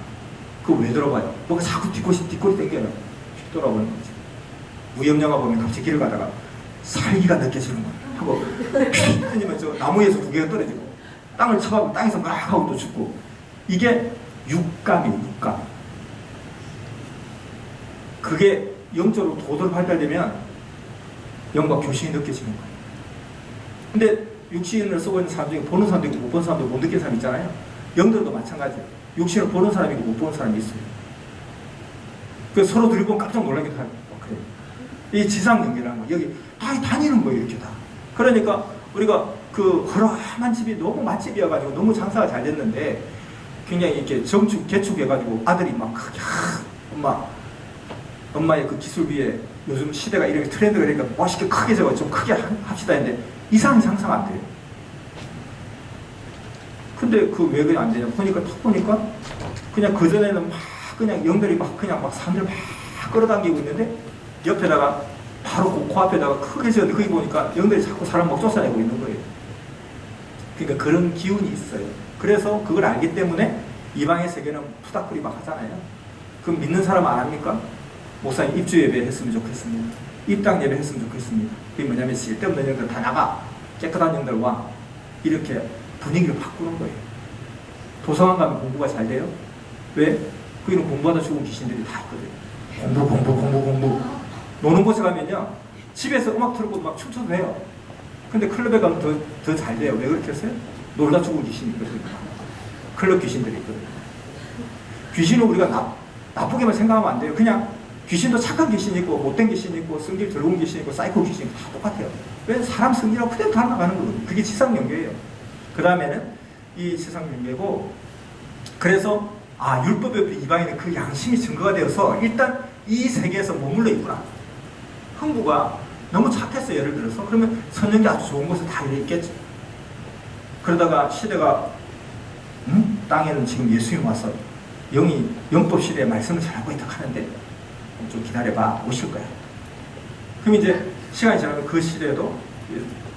그거 왜 돌아봐요? 뭔가 자꾸 뒷골이 당겨요. 휙 돌아보는 거지. 무협영화 보면 갑자기 길을 가다가 살기가 느껴지는 거예요. 하고 휙 뜨니면 저 나무에서 두 개가 떨어지고 땅을 쳐박고 땅에서 막 하고 또 죽고. 이게 육감이에요. 육감. 그게 영적으로 도도로 발달되면 영과 교신이 느껴지는 거예요. 근데 육신을 쓰고 있는 사람 중에 보는 사람도 있고 못 보는 사람도 못 느끼는 사람 있잖아요. 영들도 마찬가지예요. 육신을 보는 사람이 있고 못 보는 사람이 있어요. 그래서 서로 둘이 보면 깜짝 놀라기도 하고 그래요. 이 지상연계라는 거, 여기 다 다니는 거예요. 이렇게 다. 그러니까 우리가 그 허름한 집이 너무 맛집이어가지고 너무 장사가 잘 됐는데 굉장히 이렇게 개축해가지고 아들이 막 크게 엄마의 그 기술 위에 요즘 시대가 이렇게 트렌드가 되니까 멋있게 크게 적어 좀 크게 합시다 했는데 이상이 상상 안 돼요. 근데 그 왜 그냥 안 되냐 보니까 탁 보니까 그냥 그전에는 막 그냥 영들이 막 사람들 막 끌어당기고 있는데 옆에다가 바로 그 코앞에다가 크게 지었는데 거기 보니까 영들이 자꾸 사람 막 쫓아내고 있는 거예요. 그러니까 그런 기운이 있어요. 그래서 그걸 알기 때문에 이방의 세계는 푸닥거리 막 하잖아요. 그럼 믿는 사람 안 합니까? 목사님 입주 예배 했으면 좋겠습니다. 입당 예배 했으면 좋겠습니다. 그게 뭐냐면 쓸데없는 영들 다 나가. 깨끗한 영들 와. 이렇게 분위기를 바꾸는 거예요. 도서관 가면 공부가 잘 돼요? 왜? 거기는 공부하다 죽은 귀신들이 다 있거든요. 공부. 노는 곳에 가면요. 집에서 음악 틀고 막 춤춰도 해요. 근데 클럽에 가면 더 잘 돼요. 왜 그렇게 했어요? 놀다 죽은 귀신이 있거든요. 클럽 귀신들이 있거든요. 귀신은 우리가 나쁘게만 생각하면 안 돼요. 그냥 귀신도 착한 귀신이 있고 못된 귀신이 있고 성질 더러운 귀신이 있고 사이코 귀신이 있고 다 똑같아요. 왜? 사람 성질하고 그대로 다 나가는 거거든요. 그게 지상연계예요. 그 다음에는 이 지상연계고, 그래서 율법의 이방인의 그 양심이 증거가 되어서 일단 이 세계에서 머물러 있구나. 흥부가 너무 착했어요. 예를 들어서 그러면 선영계 아주 좋은 곳에 다 있겠죠. 그러다가 시대가 땅에는 지금 예수님 와서 영법 시대에 말씀을 잘하고 있다 하는데 좀 기다려봐, 오실 거야. 그럼 이제 시간이 지나면 그 시대에도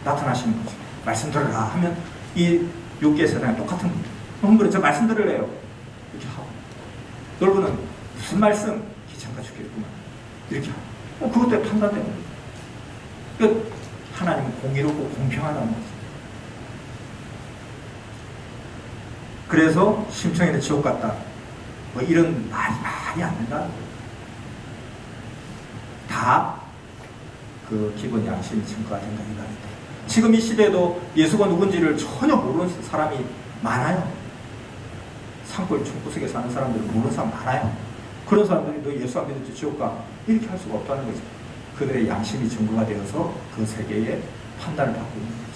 나타나시는 거죠. 말씀 들으라 하면 이 육계 세상이 똑같은 겁니다. 흥부는 저 말씀 들으래요. 이렇게 하고, 놀부는 무슨 말씀? 귀찮아 죽겠구만. 이렇게 하고. 그것 때문에 판단되는 거예요. 그러니까 하나님은 공의롭고 공평하다는 거죠. 그래서 심청이는 지옥 같다. 뭐 이런 말이 안 된다. 다 그 기본 양심이 증거가 된다 이 말인데, 지금 이 시대에도 예수가 누군지를 전혀 모르는 사람이 많아요. 산골 총구석에 사는 사람들은 모르는 사람 많아요. 그런 사람들이 너 예수 안 믿었지 지옥 가, 이렇게 할 수가 없다는 거죠. 그들의 양심이 증거가 되어서 그 세계에 판단을 받고 있는 거죠.